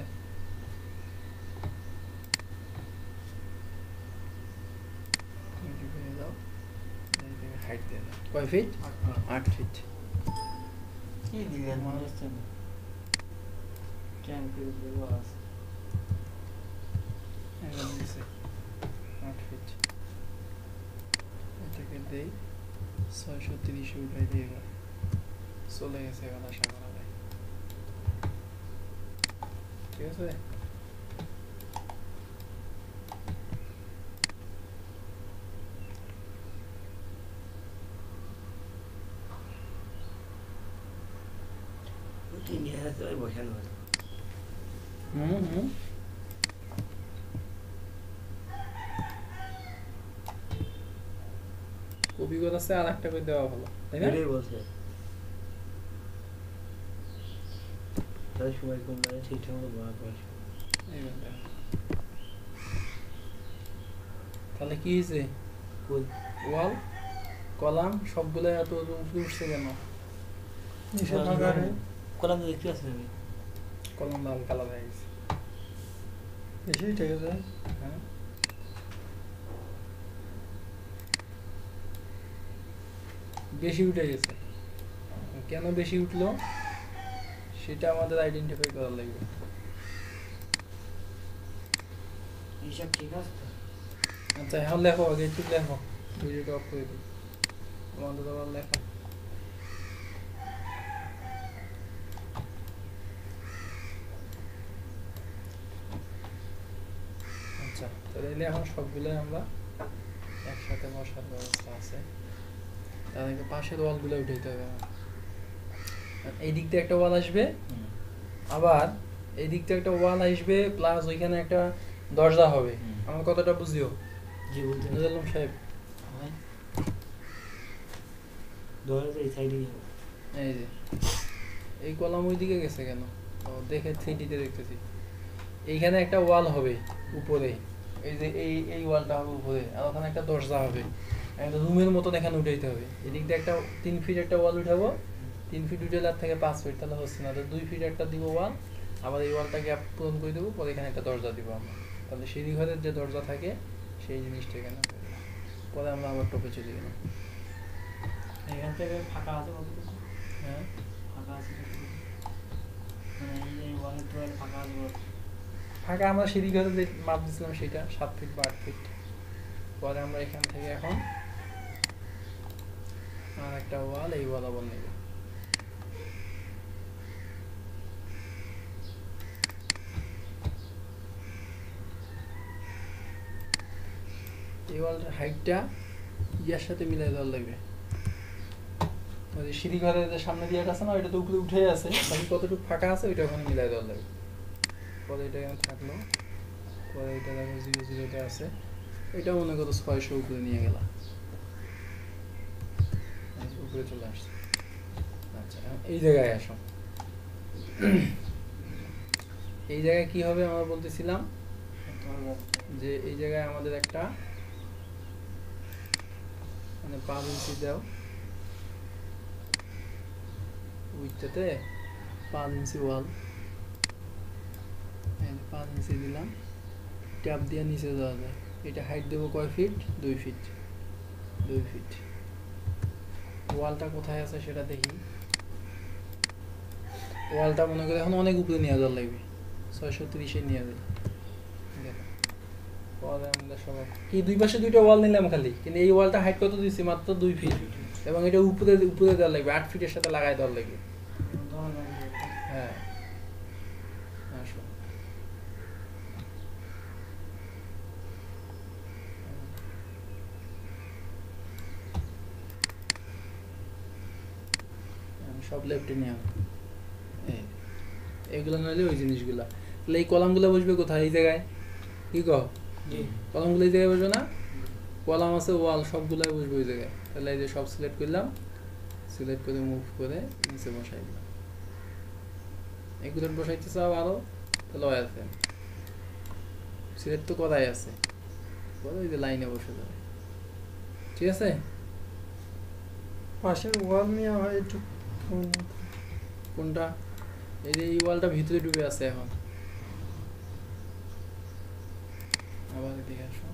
হাইট দিয়ে দাও। কয় ফিট? 8 ফিট। কি দিলেন মনে হচ্ছে না ক্যাম্প করে আছে। 8 ফিট এটাকে দেই 630 উঠাই দিয়ে এবার চলে গেছে, এবার আশা করা যায়। ঠিক আছে বসানো হলো। কপি করাচ্ছে আর একটা করে দেওয়া ভালো, তাই না? এটাই বলছে তাই সময় কম লাগে, ঠিকঠাক মতো বলা পড়াশোনা। এইবার দেখো। তাহলে কি হয়েছে? ওয়াল কলাম সবগুলো এত উপরে উঠছে কেন? নিচে বাগানে কলাম তো দেখতে পাচ্ছি আমি। কলম লাল কালার হয়ে গেছে। বেশি ঠিক আছে। হ্যাঁ বেশি উঠে গেছে, কেন বেশি উঠলো সেটা আমাদের আইডেন্টিফাই করা লাগবে। হিসাব ঠিক আছে তো? আচ্ছা এখন লেখো, আগে একটু লেখো, ভিডিওটা অফ করে দিই, তোমাদের আবার লেখো। আচ্ছা আচ্ছা তাহলে এখন সবগুলো আমরা একসাথে বসার ব্যবস্থা আছে। তাদেরকে পাশের ওয়ালগুলো উঠাইতে হবে আমার। এই দিক দিয়ে একটা ওয়াল আসবে, আবার এই দিক থেকে একটা ওয়াল আসবে, প্লাস ওইখানে একটা দরজা হবে। আমার কথাটা বুঝিও? জি বলতে বুঝলাম সাহেব। দরজা এই সাইডেই হবে। এই যে এই কলাম ওই দিকে গেছে কেন? ও দেখে 3D তে দেখতেছি। এইখানে একটা ওয়াল হবে উপরে, এই যে এই ওয়ালটা হবে উপরে, আর ওখানে একটা দরজা হবে, একটা রুমের মতো এখানে উঠাইতে হবে। এদিক দিয়ে একটা 3 ফিট একটা ওয়াল উঠাবো, 3 ফিট উঠে তার থেকে 5 ফিট, তাহলে হচ্ছে না। তো 2 ফিট একটা দিব ওয়াল, আবার এই ওয়ালটাকে পূরণ করে দেবো, পরে এখানে একটা দরজা দিব আমরা। তাহলে সিঁড়ি ঘরের যে দরজা থাকে সেই জিনিসটা এখানে হবে। পরে আমরা আবার টপে চলে গেলাম। এখান থেকে ফাঁকা আছে কতটুকু? হ্যাঁ ফাঁকা আছে কতটুকু? মানে এই ওয়ালের তো ফাঁকা আছে কত? ফাঁকা আমরা সিঁড়ি ঘরে যে মাপ দিয়েছিলাম সেটা 7 ফিট বা 8 ফিট। পরে আমরা এখান থেকে এখন আর একটা ওয়াল, এই ওয়াল আবার নেব। এই ওয়ালটার হাইটটা ইয়ার সাথে মিলাই দেওয়ার লাগবে। ওই যে সিঁড়ি ঘরের যে সামনে দিয়ে আছে না, ওইটা তো উপরে উঠে আছে, বাকি কতটুকু ফাঁকা আছে ওইটা ওখানে মিলাই দেওয়ার লাগবে। পরে এটা এখানে থাকলো, পরে এটা দেখো 0 আছে, এটা মনে করো 600 উপরে নিয়ে গেলাম, উপরে চলে আসছে। আচ্ছা এই জায়গায় আসো। এই জায়গায় কি হবে আমরা বলতেছিলাম যে এই জায়গায় আমাদের একটা মানে 5 ইঞ্চি দাও, উইথটাতে 5 ইঞ্চি ওয়াল, 5 ইঞ্চি দিলাম, ট্যাপ দিয়ে নিচে যাওয়া যায়। এটা হাইট দেবো কয় ফিট? 2 ফিট। 2 ফিট। ওয়ালটা কোথায় আছে সেটা দেখি। ওয়ালটা মনে করে এখন অনেক উপরে নিয়ে যাওয়ার লাগবে, 630 নিয়ে যাবে। পরে আমরা সবাই কি দুই পাশে দুইটা ওয়াল নিলাম খালি, কিন্তু এই ওয়ালটা হাইট কত দিচ্ছি? মাত্র 2 ফিট, এবং এটা উপরে উপরে দেওয়ার লাগবে, 8 ফিটের সাথে লাগাই দেওয়ার লাগবে। হ্যাঁ আসো। সব লেফটে নিয়ে এগুলো নইলে ওই জিনিসগুলা। তাহলে এই কলামগুলো বসবে কোথায়? এই জায়গায়। কি কহ? কলামগুলো এই জায়গায় বসবে না? কলাম আছে, ওয়াল সবগুলাই বসবে ওই জায়গায়। তাহলে এই যে সব সিলেক্ট করলাম, সিলেক্ট করে মুভ করে নিচে বসাই দিলাম। এগুলো বসাইতে চাও আরো, তাহলে ওই আছে সিলেক্ট তো করাই আছে, বলো ওই যে লাইনে বসে যাবে। ঠিক আছে? পাশের ওয়াল নিয়ে হয় একটু কোনটা? এই যে এই ওয়ালটা ভিতরে ডুবে আছে এখন। আবার এদিকে আসো।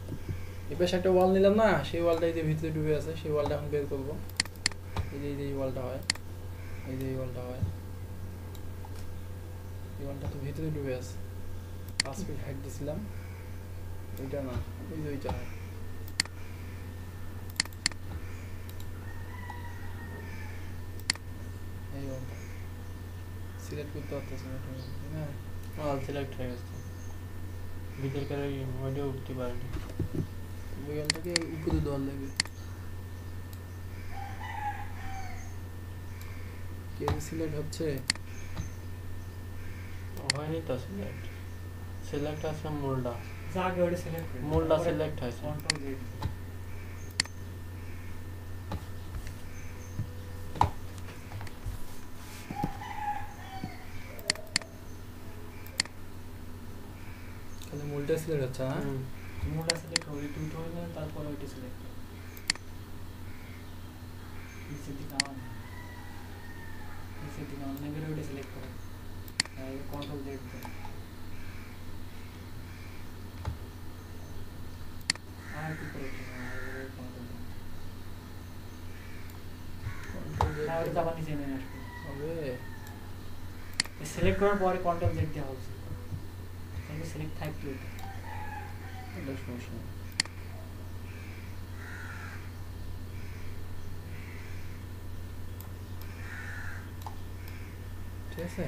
এই পাশে একটা ওয়াল নিলাম না, সেই ওয়ালটা এই যে ভিতরে ডুবে আছে, সেই ওয়ালটা এখন বের করবো। এই যে এই ওয়ালটা হয়, এই যে এই ওয়ালটা হয়, এই ওয়ালটা তো ভিতরে ডুবে আছে। 5 ফিট হাইট দিছিলাম, ওইটা না, ওই যে ওইটা হয়। এই ওয়ালটা সিলেক্ট করতে পারতেছি না তুমি, না? ওয়াল সিলেক্ট হয়ে গেছে, ভিতরকার ওই ওইটা উঠতে পারেনি। ওই ওয়ালটাকে উপরে দেওয়ার লাগবে। কে সিলেক্ট হচ্ছে? হয়নি তো সিলেক্ট, সিলেক্ট আছে মোল্ডা, যা আগে ওটা সিলেক্ট করুন, মোল্ডা সিলেক্ট হয়েছে। Control Z. তাহলে মূলটা সিলেক্ট হচ্ছে না? মোল্ডা সিলেক্ট হবে, টুইট হয়ে তারপর ওইটা সিলেক্ট হবে। নিচের দিকে আমার নিচের দিকে অন্য করে ওইটা সিলেক্ট করে কন্ট্রোল জেড দেন। আর কি করে কন্ট্রোল দেন, না ওইটা আবার নিচে নেমে আসবে। হবে সিলেক্ট করার পরে কন্ট্রোল জেড দেওয়া হচ্ছে, তাহলে সিলেক্ট থাকবে ওইটা। এটা সমস্যা নেই। ঠিক আছে?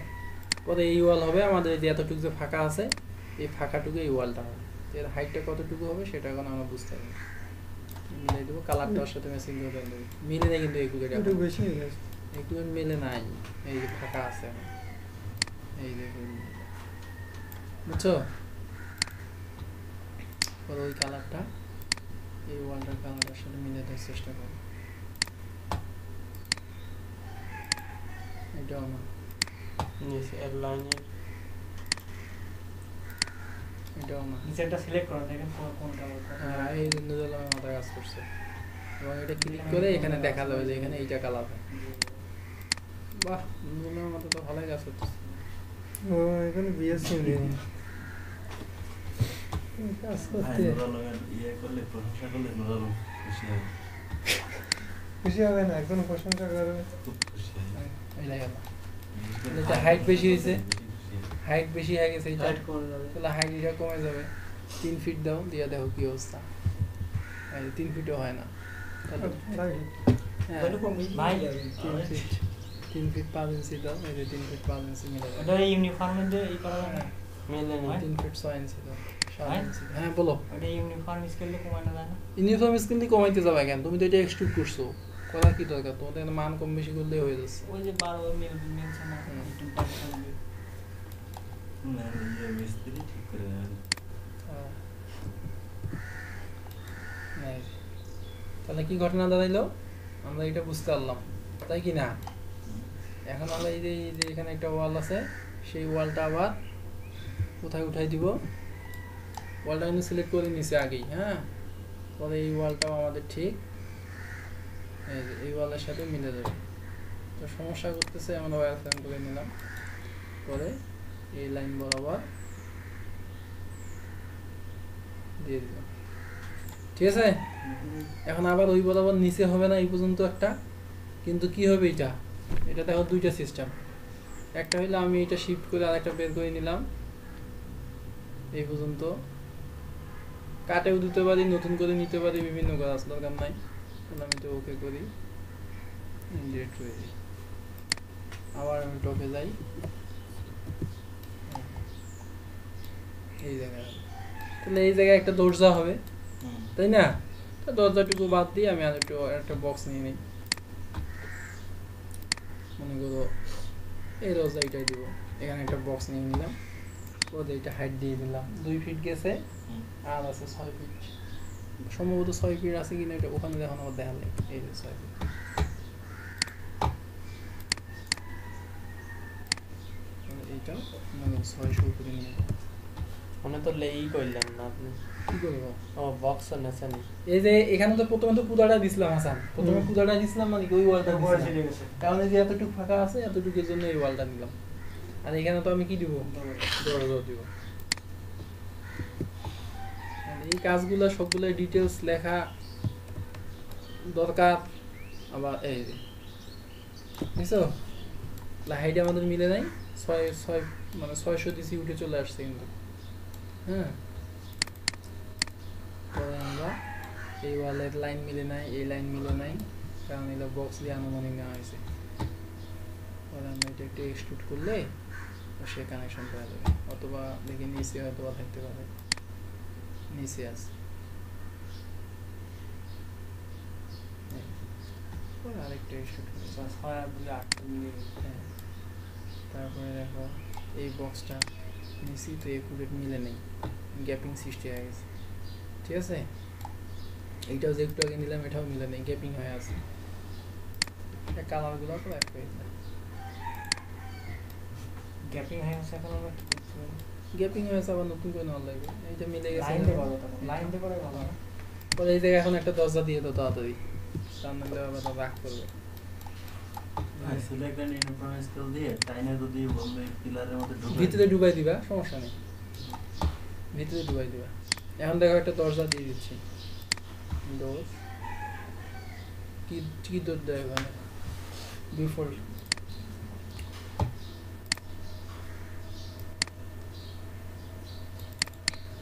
পরে এই ওয়াল হবে আমাদের, যে এতটুকু যে ফাঁকা আছে, এই ফাঁকাটুকু এই ওয়ালটা হবে। এর হাইটটা কতটুকু হবে সেটা এখন আমরা বুঝতে পারবো। মিলাই দেবো, কালারটার সাথে ম্যাচিং করে দেবো। মিলে নেই কিন্তু একুরেট, একটু বেশি হয়ে গেছে। একুরেট মিলে নাই, এই যে ফাঁকা আছে এখন। এই দেখুন, বুঝছো? ওই কালারটা এই ওয়ালটার কালারটার সাথে মিলে দেওয়ার চেষ্টা করো। এটাও না, নিচে এর লাইনের এটাও না। নিচেরটা সিলেক্ট করো, দেখেন কোনটা হ্যাঁ, এই নুডল আমার মাথায় কাজ করছে। এবং এটা ক্লিক করে এখানে দেখা যাবে যে এখানে এইটা কালার হয়। বাহ, নুডলের মতো তো ভালোই কাজ করতেছে। ও এখানে বিএসসি নেই কাজ করতে ইয়ে করলে প্রশংসা করলে নুরাল খুশি হবে, খুশি হবে না, একজন প্রশংসা করবে। খুব খুশি হয়। এই লাগে না, এটা height বেশি হয়েছে। খুশি হয়। হাইট বেশি হয়ে গেছে, এটা হাইট করে যাবে। তাহলে হাইট এটা কমে যাবে। 3 ফিট দাও, দিয়া দেখো কি অবস্থা। এই 3 ফিটও হয় না তাহলে হ্যাঁ, ভাই 3 ফিট 5 ইঞ্চি দাও, এই যে 3 ফিট 5 ইঞ্চি মিলে যাবে। এটা ইউনিফর্মের যে ই করা যায় না, মিলে নেই। 3 ফিট 6 ইঞ্চি দাও, 7 হ্যাঁ? ইঞ্চি। হ্যাঁ বলো, ওটা ইউনিফর্ম স্কেলে কমানো যায় না? ইউনিফর্ম স্কেল দিয়ে কমাইতে যাবে কেন? তুমি তো এটা এক্সট্রুড করছো, করা কি দরকার? তোমাদের এখানে মান কম বেশি করলে হয়ে যাচ্ছে। ওই যে 12 মিলছে না, হুম। একটু পাশে না, ইয়ে মিস্ত্রি ঠিক করে নেবেন। নাই। তাহলে কি ঘটনা দাঁড়াইলো? আমরা এটা বুঝতে পারলাম, তাই কি না? এখন আমরা এই যে এখানে একটা ওয়াল আছে, সেই ওয়ালটা আবার কোথায় উঠাই দিব? ওয়ালটা কিন্তু সিলেক্ট করে নিছে আগেই, হ্যাঁ। পরে এই ওয়ালটাও আমাদের ঠিক এই ওয়ালের সাথে মিলে যাবে। তো সমস্যা করতেছে, আমরা ওয়্যার ফ্রেম করে নিলাম, পরে এই লাইন বরাবর দিয়ে দিলাম, ঠিক আছে। এখন আবার ওই বরাবর নিচে হবে না এই পর্যন্ত একটা, কিন্তু কি হবে এটা? এটা দেখো দুইটা সিস্টেম। একটা হইলো আমি এটা শিফট করে আরেকটা বের করে নিলাম এই পর্যন্ত, কাটেও দিতে পারি, নতুন করে নিতে পারি, বিভিন্ন করা আছে, দরকার নাই। তাহলে আমি তো ওকে করি, ইনডিরেক্ট হয়ে যাই, আবার আমি টপে যাই, এই জায়গায়। তাহলে এই জায়গায় একটা দরজা হবে, তাই না? তো দরজাটুকু বাদ দিয়ে আমি আর একটু একটা বক্স নিয়ে নিই, মনে করো এই দরজা এটাই দিব, এখানে একটা বক্স নিয়ে নিলাম, ওদের এটা হাইট দিয়ে দিলাম, 2 ফিট গেছে, আর আছে 6 ফিট, সম্ভবত 6 ফিট আছে কিনা এটা ওখানে দেখুন, আমার দেখা নেই। এই যে 6 ফিট, এইটা মানে 600 করে নিয়ে যাবো। মনে তো লেই করলেন না আপনি, কি করবো? ও বক্স নেছেন। এই যে এখানে তো প্রথমে তো পুদাটা দিছিলাম হাসান, প্রথমে পুদাটা দিছিলাম মানে কি ওই ওয়ালটা উপরে দিছিলাম, চলে গেছে। কারণ এই যে এতটুকু ফাঁকা আছে, এতটুকুর জন্য এই ওয়ালটা নিলাম। আর এখানে তো আমি কি দিব? দরজা দিব। এই কাজগুলো সবগুলো ডিটেলস লেখা দরকার। আবার এই যে বুঝছো, হাইট আমাদের মিলে নাই, 6 মানে 600 দিছি, উঠে চলে আসছে কিন্তু, হ্যাঁ। পরে আমরা এই ওয়ালের লাইন মিলে নাই, এই লাইন মিলে নাই, কারণ এটা বক্স দিয়ে আনুমানিক নেওয়া হয়েছে। পরে আমরা এটা একটু এক্সট্রুড করলে সে কানেকশন পাওয়া যাবে, অথবা দেখি নিচে হয়তো থাকতে পারে, নিচে আছে। পরে আরেকটা এক্সট্রুড করে, 6 আর 2 8 মিলে গেছে। হ্যাঁ। তারপরে দেখো এই বক্সটা নিচে তো একুরেট মিলে নেই, গ্যাপিং সৃষ্টি হয়ে গেছে, ঠিক আছে। এইটাও যে একটু আগে নিলাম, এটাও মিলে নেই, গ্যাপিং হয়ে আছে। কালারগুলো তো এক হয়ে যায়, গ্যাপিং হয়ে গেছে। এখন আমরা কি করতে পারি? গ্যাপিং হয়ে গেছে, আবার নতুন করে নেওয়া লাগবে। এইটা মিলে গেছে, লাইন দিয়ে করো, লাইন দিয়ে করে ভালো না? পরে এই জায়গায় এখন একটা দরজা দিয়ে দাও তাড়াতাড়ি, সামনে দেওয়া আবার রাগ করবে। সিলেক্ট এন্ড ইউনিফর্ম স্কেল দিয়ে টাইনে যদি বলবে পিলারের মধ্যে ঢুকে ভিতরে ডুবাই দিবা, সমস্যা নেই, ভিতরে ডুবাই দিবা। এখন দেখো একটা দরজা দিয়ে দিচ্ছি, ডোর কি কি দোর দেয় ওখানে, 2 ফোল্ড।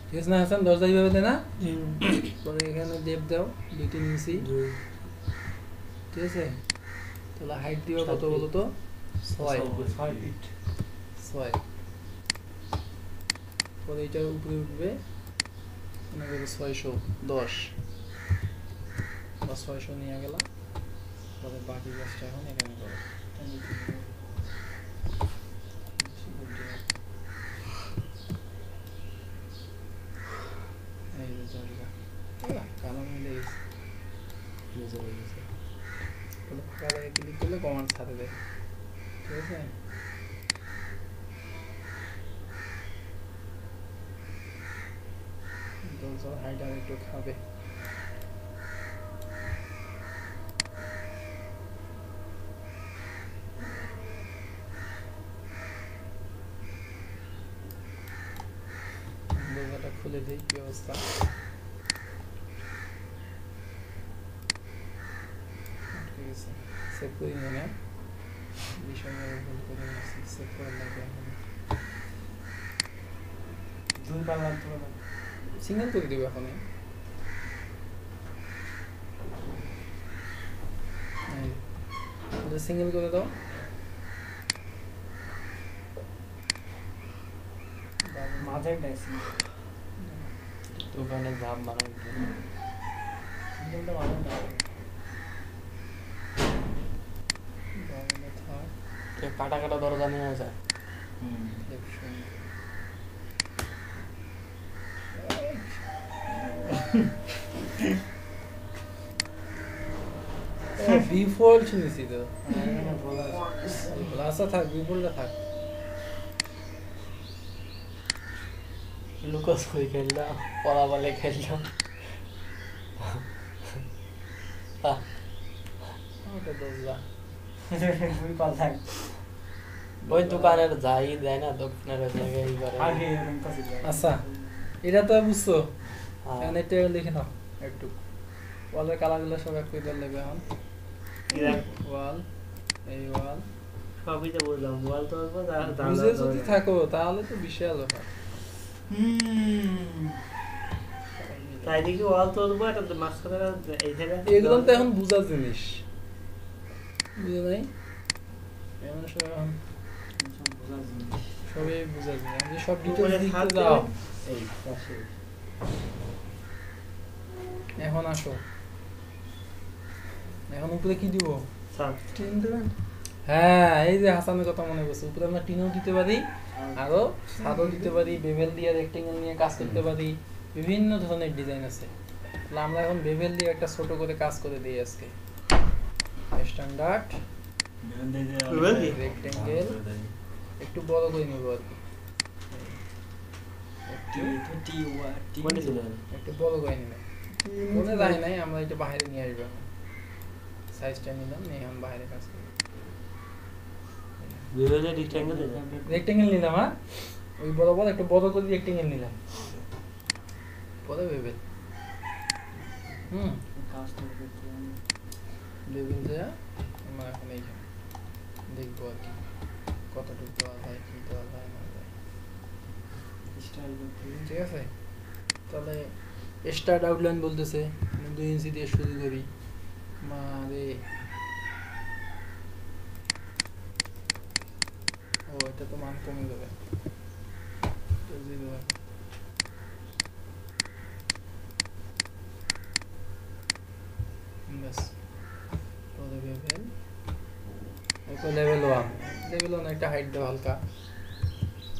ঠিক আছে না হাসান, দরজা এইভাবে দেয় না? পরে এখানে ডেপ দাও 2-3 ইঞ্চি, ঠিক আছে। তাহলে হাইট দিও কত বলো তো? 6 6 ফিট। 6। পরে এটার উপরে উঠবে মনে করো 610 বা 600 নিয়ে গেলাম, তাহলে বাকি কাজটা এখন এখানে করো। এই যে দরজা কালো মিলে গেছে, ফাঁকা জায়গায় ক্লিক করলে কমান্ড ছাড়ে দেয়, ঠিক আছে। দরজার হাইট আর একটু খাবে। দরজাটা খুলে দেই, কি অবস্থা। ঠিক আছে, সেভ করি না, বিষয় ভুল করে নিচ্ছি, সেভ করার লাগে এখন। 2 পাল্লা তো সিঙ্গেল করে দিব এখন। সিঙ্গেল করে দাও। মাঝে ডাইসি তো ওখানে ধাপ বানাই সিঙ্গেলটা মাঝে ডাইসি কাটা কাটা দরজা নিয়ে যায়। বিফল্ট নিছি তো, আচ্ছা থাক, বিফল্টটা থাক। লুকোচুরি খেললাম, পড়া বলে খেললাম। ওটা দরজা 2 পাল্লা ওই দোকানের যাই দেয় না, দোকানের ওই জায়গায় ই করে। আগে এরকম কাছে আচ্ছা, এটা তো বুঝছো, হ্যাঁ। এখন এটা লিখে নাও একটু। ওয়ালের কালারগুলো সব এক করে দিলে এখন ওয়াল, এই ওয়াল সবই তো বুঝলাম, ওয়াল তো বুঝে যদি থাকো তাহলে তো বিশাল ব্যাপার। তাই দেখি ওয়াল তুলবো, এটা মাঝখানে এইখানে এগুলো তো এখন বুঝার জিনিস, বুঝে নাই এমন সব এখন সবই বুঝার জিনিস। আমি সব ডিটেইলস লিখতে যাও। এই পাশে এখন আসো, এখন উপরে কি দিব? সাত টিন দেবেন। হ্যাঁ, এই যে হাসানের কথা মনে পড়ছে, উপরে আমরা টিনও দিতে পারি, আরো ছাদও দিতে পারি, বেভেল দিয়ে রেক্টেঙ্গেল নিয়ে কাজ করতে পারি, বিভিন্ন ধরনের ডিজাইন আছে। তাহলে আমরা এখন বেভেল দিয়ে একটা ছোট করে কাজ করে দিই আজকে। স্ট্যান্ডার্ড রেক্টেঙ্গেল একটু বড় করে নিব আর কি, একটু বড় করে নিলাম, মনে যায় নাই, আমরা এটা বাইরে নিয়ে আসবো। সাইজটা নিলাম, নিয়ে এখন বাইরে কাজ করি। রেক্টেঙ্গেল নিলাম, হ্যাঁ ওই বড় বড় একটু বড় করে রেক্টেঙ্গেল নিলাম, পরে বেবেল। বেবেল দেয়া আমরা এখন এইখানে দেখবো আর কি কতটুকু দেওয়া যায়, কি দেওয়া যায় না যায়। ঠিক আছে, তাহলে স্টার্ট আউটলাইন বলতেছে 2 ইঞ্চি দিয়ে শুরু করি। মারে ও, এটা তো মান কমে যাবে, লেভেল 1 একটা হাইট দাও হালকা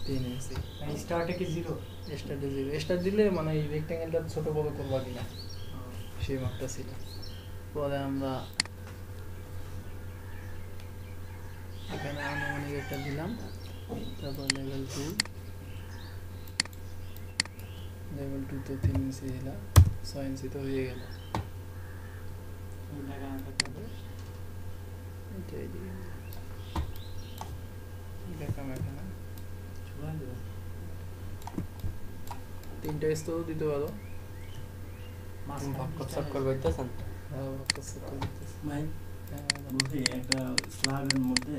3 ইঞ্চি। স্টার্টে কি 0? স্টার্টে 0, স্টার্ট দিলে মানে এই রেক্টেঙ্গেলটা ছোট বড় করবা কিনা সেই মাপটা ছিল। পরে আমরা এখানে আনুমানিক একটা দিলাম, তারপর লেভেল 2 তো 3 ইঞ্চি দিলাম, 6 ইঞ্চি তো হয়ে গেল। এটাই দিয়ে দেখাম এখানে 3টা স্তর দিতে পারো। চক্কর করতেছেন বলছি একটা স্ল্যাবের মধ্যে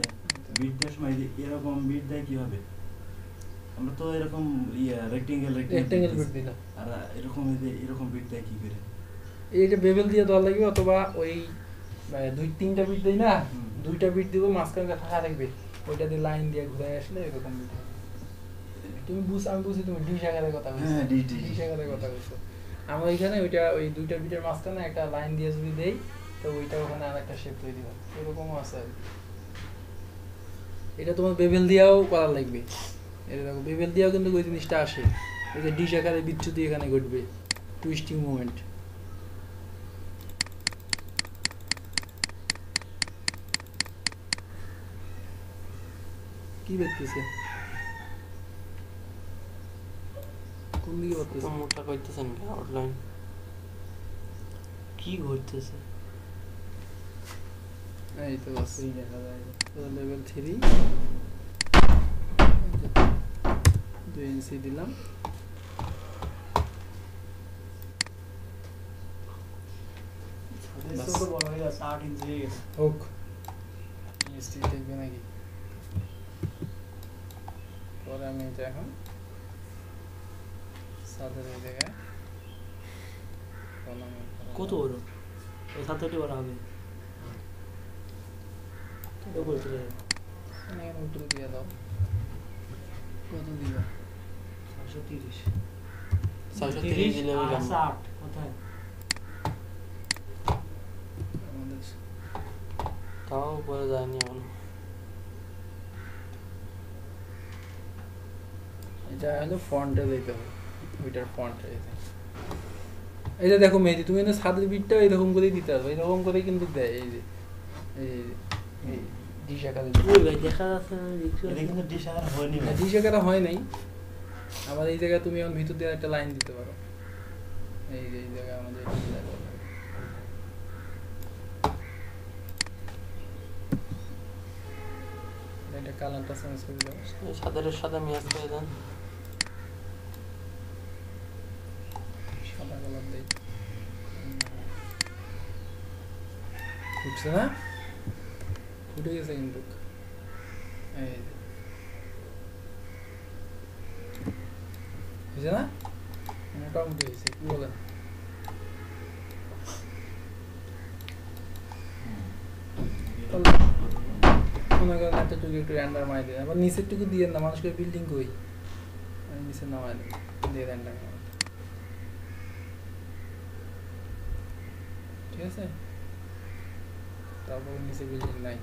বিট দেওয়ার সময় এরকম বিট দেয় কিভাবে? আমরা তো এরকম রেক্টেঙ্গেল বিট দিলাম, আর এরকম বিট দেয় কি করে? এইটা বেবেল দিয়ে দেওয়া লাগবে, অথবা ওই 2-3টা বিট দেই না, 2টা বিট দিব, মাঝখানে ফাঁকা থাকবে, ওইটা দিয়ে লাইন দিয়ে ঘুরে আসলে এরকম বিট হবে। তুমি আমি বুঝি তুমি ডিশ আকারের কথা বলছো, হ্যাঁ, ডিশ আকারের কথা বলছো। আমরা এখানে ওইটা ওই দুইটার ভিতরে মাঝখানে একটা লাইন দিয়ে যদি দেই তো ওইটা ওখানে আরেকটা শেপ তৈরি হবে এরকমও আছে আর কি। এটা তোমার বেভেল দিয়েও করা লাগবে। এটা দেখো বেভেল দিয়েও কিন্তু ওই জিনিসটা আসে, এই যে ডিশ আকারে বিচ্যুতি এখানে ঘটবে, টুইস্টিং মুভমেন্ট। কি দেখতেছে, কোন দিকে করতেছে? মোটা করতেছেন কি আউটলাইন কি ঘটতেছে? এই তো বাস এই দেখা যায় লেভেল 3 2 ইঞ্চি দিলাম। ছোট বড় হয়ে গেছে 8 ইঞ্চি হয়ে গেছে। হোক মিস্ত্রি দেখবে নাকি? পরে আমি এটা এখন সাদের এই জায়গায় কত বড় এই 7টি বড় হবে কত করতে হবে? এখানে উপরে দিয়ে দাও। কত দিবা? 630 630 দিলে হবে কেমন? 8 কোথায়? আমাদের তাও উপরে যায়নি এখন। এটা হলো ফন্টে দিতে হবে, ওইটার ফন্টে এই যে দেখো মেহেদি তুমি কিন্তু ছাদের বিটটা এরকম করেই দিতে হবে, এরকম করেই কিন্তু দেয়। এই যে এই ডিশ আকারে ওই ভাই দেখা যাচ্ছে না এটা কিন্তু ডিশ আকার হয়নি ভাই। ডিশ আকারে হয় নাই। আবার এই জায়গায় তুমি এখন ভিতর দিয়ে একটা লাইন দিতে পারো, এই যে এই জায়গায় আমাদের এটা কালারটা চেঞ্জ করে দাও, সাদারের সাথে ম্যাচ করে দেন। সাদা কালার দেই। ফুটছে না? ফুটে গেছে কিন্তু। এই যে হয়েছে না? মোটামুটি হয়েছে, কি বলেন? মনে করেন এতটুকু একটু র্যান্ডার মাই দেন, আবার নিচের টুকু দিয়ে না, মানুষকে বিল্ডিং কই নিচে নামাই দেন, দিয়ে র্যান্ডার মাই। ঠিক আছে, তারপর নিচে বিল্ডিং নাই,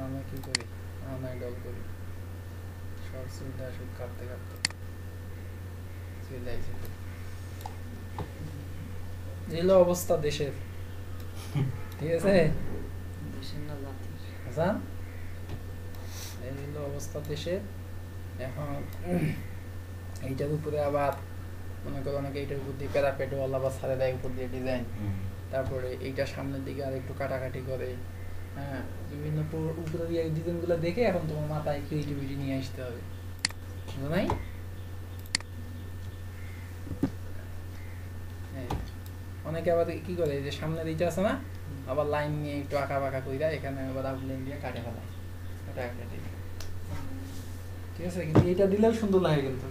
আমরা কি করি, আমরা ডল করি, সব সুবিধা সব কাটতে কাটতে যাইছে। এই হলো অবস্থা দেশের, ঠিক আছে? দেশের না জাতির। আচ্ছা, এই হলো অবস্থা দেশের। এখন এইটার উপরে আবার মনে করো অনেকে এইটার উপর দিয়ে প্যারাপেটওয়ালা বা সারে দেয় উপর দিয়ে ডিজাইন, তারপরে এইটা সামনের দিকে আর একটু কাটাকাটি করে, হ্যাঁ, বিভিন্ন উপরে দিয়ে ডিজাইনগুলো দেখে এখন তোমার মাথায় ক্রিয়েটিভিটি নিয়ে আসতে হবে, বুঝো নাই? অনেকে আবার কি করে, এই যে সামনের এইটা আছে না, আবার লাইন নিয়ে একটু আঁকা বাঁকা কইরা এখানে আবার আউটলাইন দিয়ে কাটে ফেলায়, এটা একটা ঠিক আছে। কিন্তু এটা দিলেও সুন্দর লাগে, কিন্তু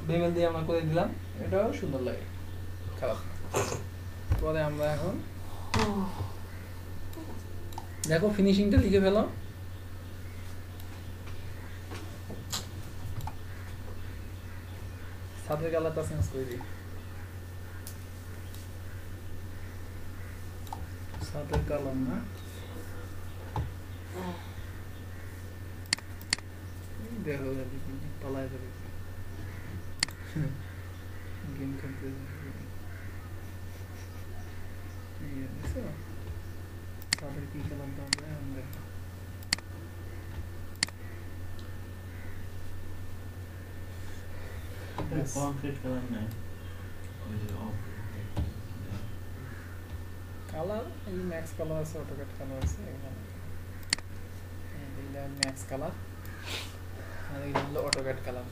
বেমেল দিয়ে আমরা করে দিলাম, এটাও সুন্দর লাগে, খারাপ। পরে আমরা এখন দেখো ফিনিশিংটা লিখে ফেলো। ছাদের কালারটা চেঞ্জ করে দিই, ছাদের কালার না, দেখো পালায় যাবে গেম খেলতে। তাদের কি কালার দাম দেয় আমরা কমপ্লিট কালার নাই, ওই যে অফ কালার, এই ম্যাক্স কালার আছে, অটোক্যাড কালার আছে, এখানে এইটা ম্যাক্স কালার আর এইটা হলো অটোক্যাড কালার,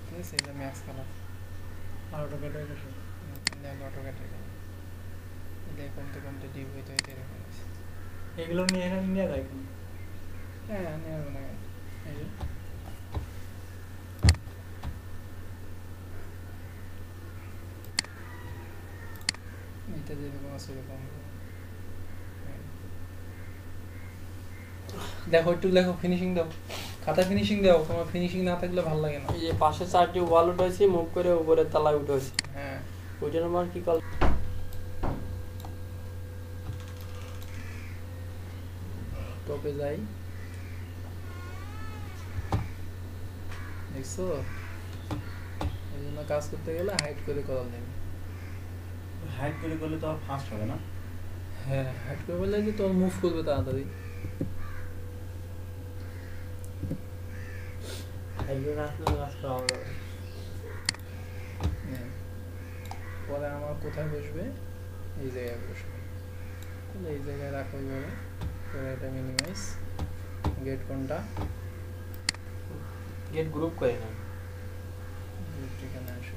ঠিক আছে? এটা ম্যাক্স কালার আর অটোক্যাড হয়ে গেছে। এটা হলো অটোক্যাডের কালার, এটা কমতে কমতে ডিপ হইতে হইতে এরকম আছে। এগুলো নিয়ে এখানে নিয়ে যায় কেন? হ্যাঁ, নেওয়া যাবে না, এই যে এটা যেরকম আছে এরকম। দেখো একটু দেখো, ফিনিশিং দাও। খাতা ফিনিশিং দাও, তোমার ফিনিশিং না থাকলে ভালো লাগে না। এই যে পাশে 4টি ওয়াল উঠেছি, মুভ করে উপরে তলায় উঠেছি। হ্যাঁ ওইটার আমার কি কল টপে যাই, দেখছো এই জন্য কাজ করতে গেলে হাইড করে করা লাগবে। হাইড করে করলে তো আর ফাস্ট হবে না। হ্যাঁ হাইড করে বললে যে তোমার মুভ করবে তাড়াতাড়ি। একজন আসলে কাজ করা হবে। হ্যাঁ। পরে আমার কোথায় বসবে, এই জায়গায় বসবে, তাহলে এই জায়গায় রাখো এইভাবে করে। এটা মিনিমাইজ, গেট কোনটা, গেট গ্রুপ করে না। এখানে আসো,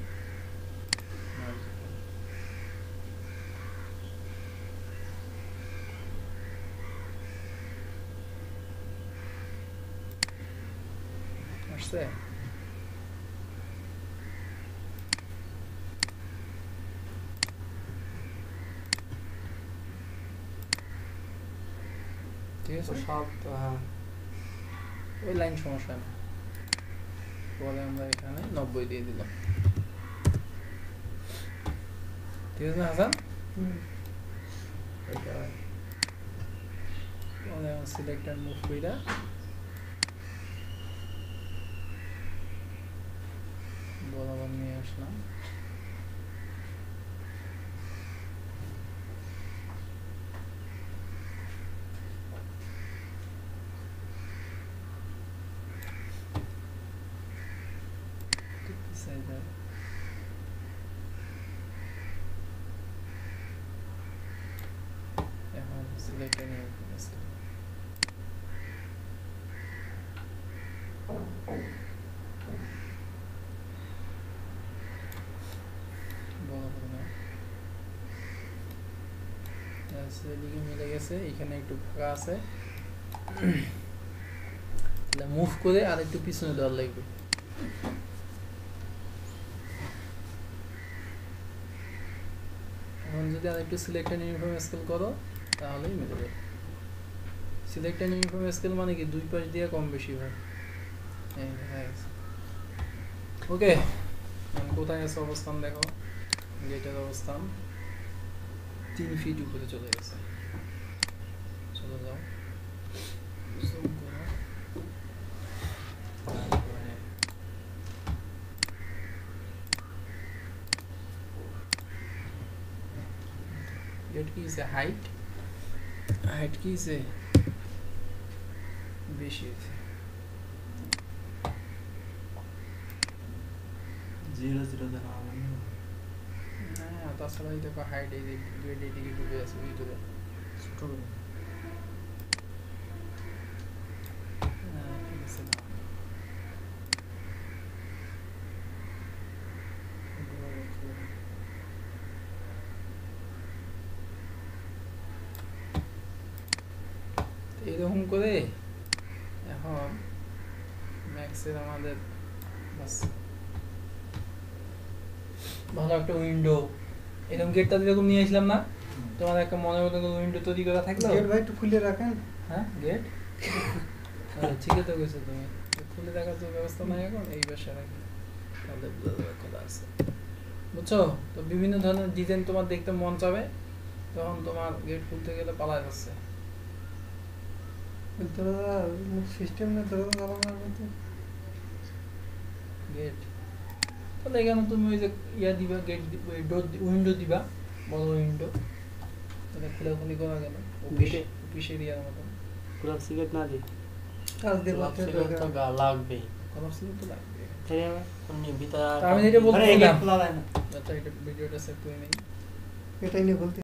আসছে। ঠিক আছে, সব তো হ্যাঁ ওই লাইন সমস্যা না। পরে আমরা এখানে 90 দিয়ে দিলাম। ঠিক আছে না হাসান? এটা পরে আমরা সিলেক্ট এন্ড মুভ কইরা বরাবর নিয়ে আসলাম। এখন সিলেক্ট নিয়ে এদিকে মিলে গেছে, এখানে একটু ফাঁকা আছে, মুভ করে আর একটু পিছনে দেওয়ার লাগবে। এখন যদি আর একটু সিলেক্ট এন্ড ইউনিফর্ম স্কেল করো তাহলেই মিলে যাবে। সিলেক্ট এন্ড ইউনিফর্ম স্কেল মানে কি দুই পাশ দিয়ে কম বেশি হয়। ওকে, কোথায় আছে অবস্থান দেখো, গেটের অবস্থান 3 ফিট উপরে চলে গেছে। চলে যাও, জুম করো, গেট কি আছে, হাইট কি আছে বেশি আছে, 0 দেওয়া হবে না। হ্যাঁ তাছাড়া এই দেখো হাইট এই যে গেট এদিকে ঢুকে আছে ভিতরে, ছোট করে। ঠিক আছে না। এইরকম করে এখন ম্যাক্সের আমাদের বাস ভালো একটা উইন্ডো, এরকম গেটটা যেরকম নিয়ে আসলাম না, তোমার একটা মনের মতো উইন্ডো তৈরি করা থাকলো। গেট ভাই একটু খুলে রাখেন। হ্যাঁ গেট ঠিকই তো কইছো তুমি, খুলে রাখার তো ব্যবস্থা নাই এখন, এই বাসা রাখি তাহলে বোঝা যাবে খোলা আছে। বুঝছো তো, বিভিন্ন ধরনের ডিজাইন তোমার দেখতে মন চাবে, তখন তোমার গেট খুলতে গেলে পালায় যাচ্ছে। সিস্টেম না ধরো চালানোর মতো গেট তাহলে এখানে তুমি ওই যে ইয়া দিবা, গেট ডোর উইন্ডো দিবা, বড় উইন্ডো, তাহলে খোলাখুলি করা গেল অফিস এরিয়ার মতো। পুরো সিগারেট না দিই, কাজ দিয়ে সিগারেট তো লাগবে। কলার সিল তো লাগবে। তাই আমি ভিতরে আমি যেটা বলতে আরে এই বললাম, খোলা যায় না। এটা ভিডিওটা সেভ করে নেই। এটাই নিয়ে বলতে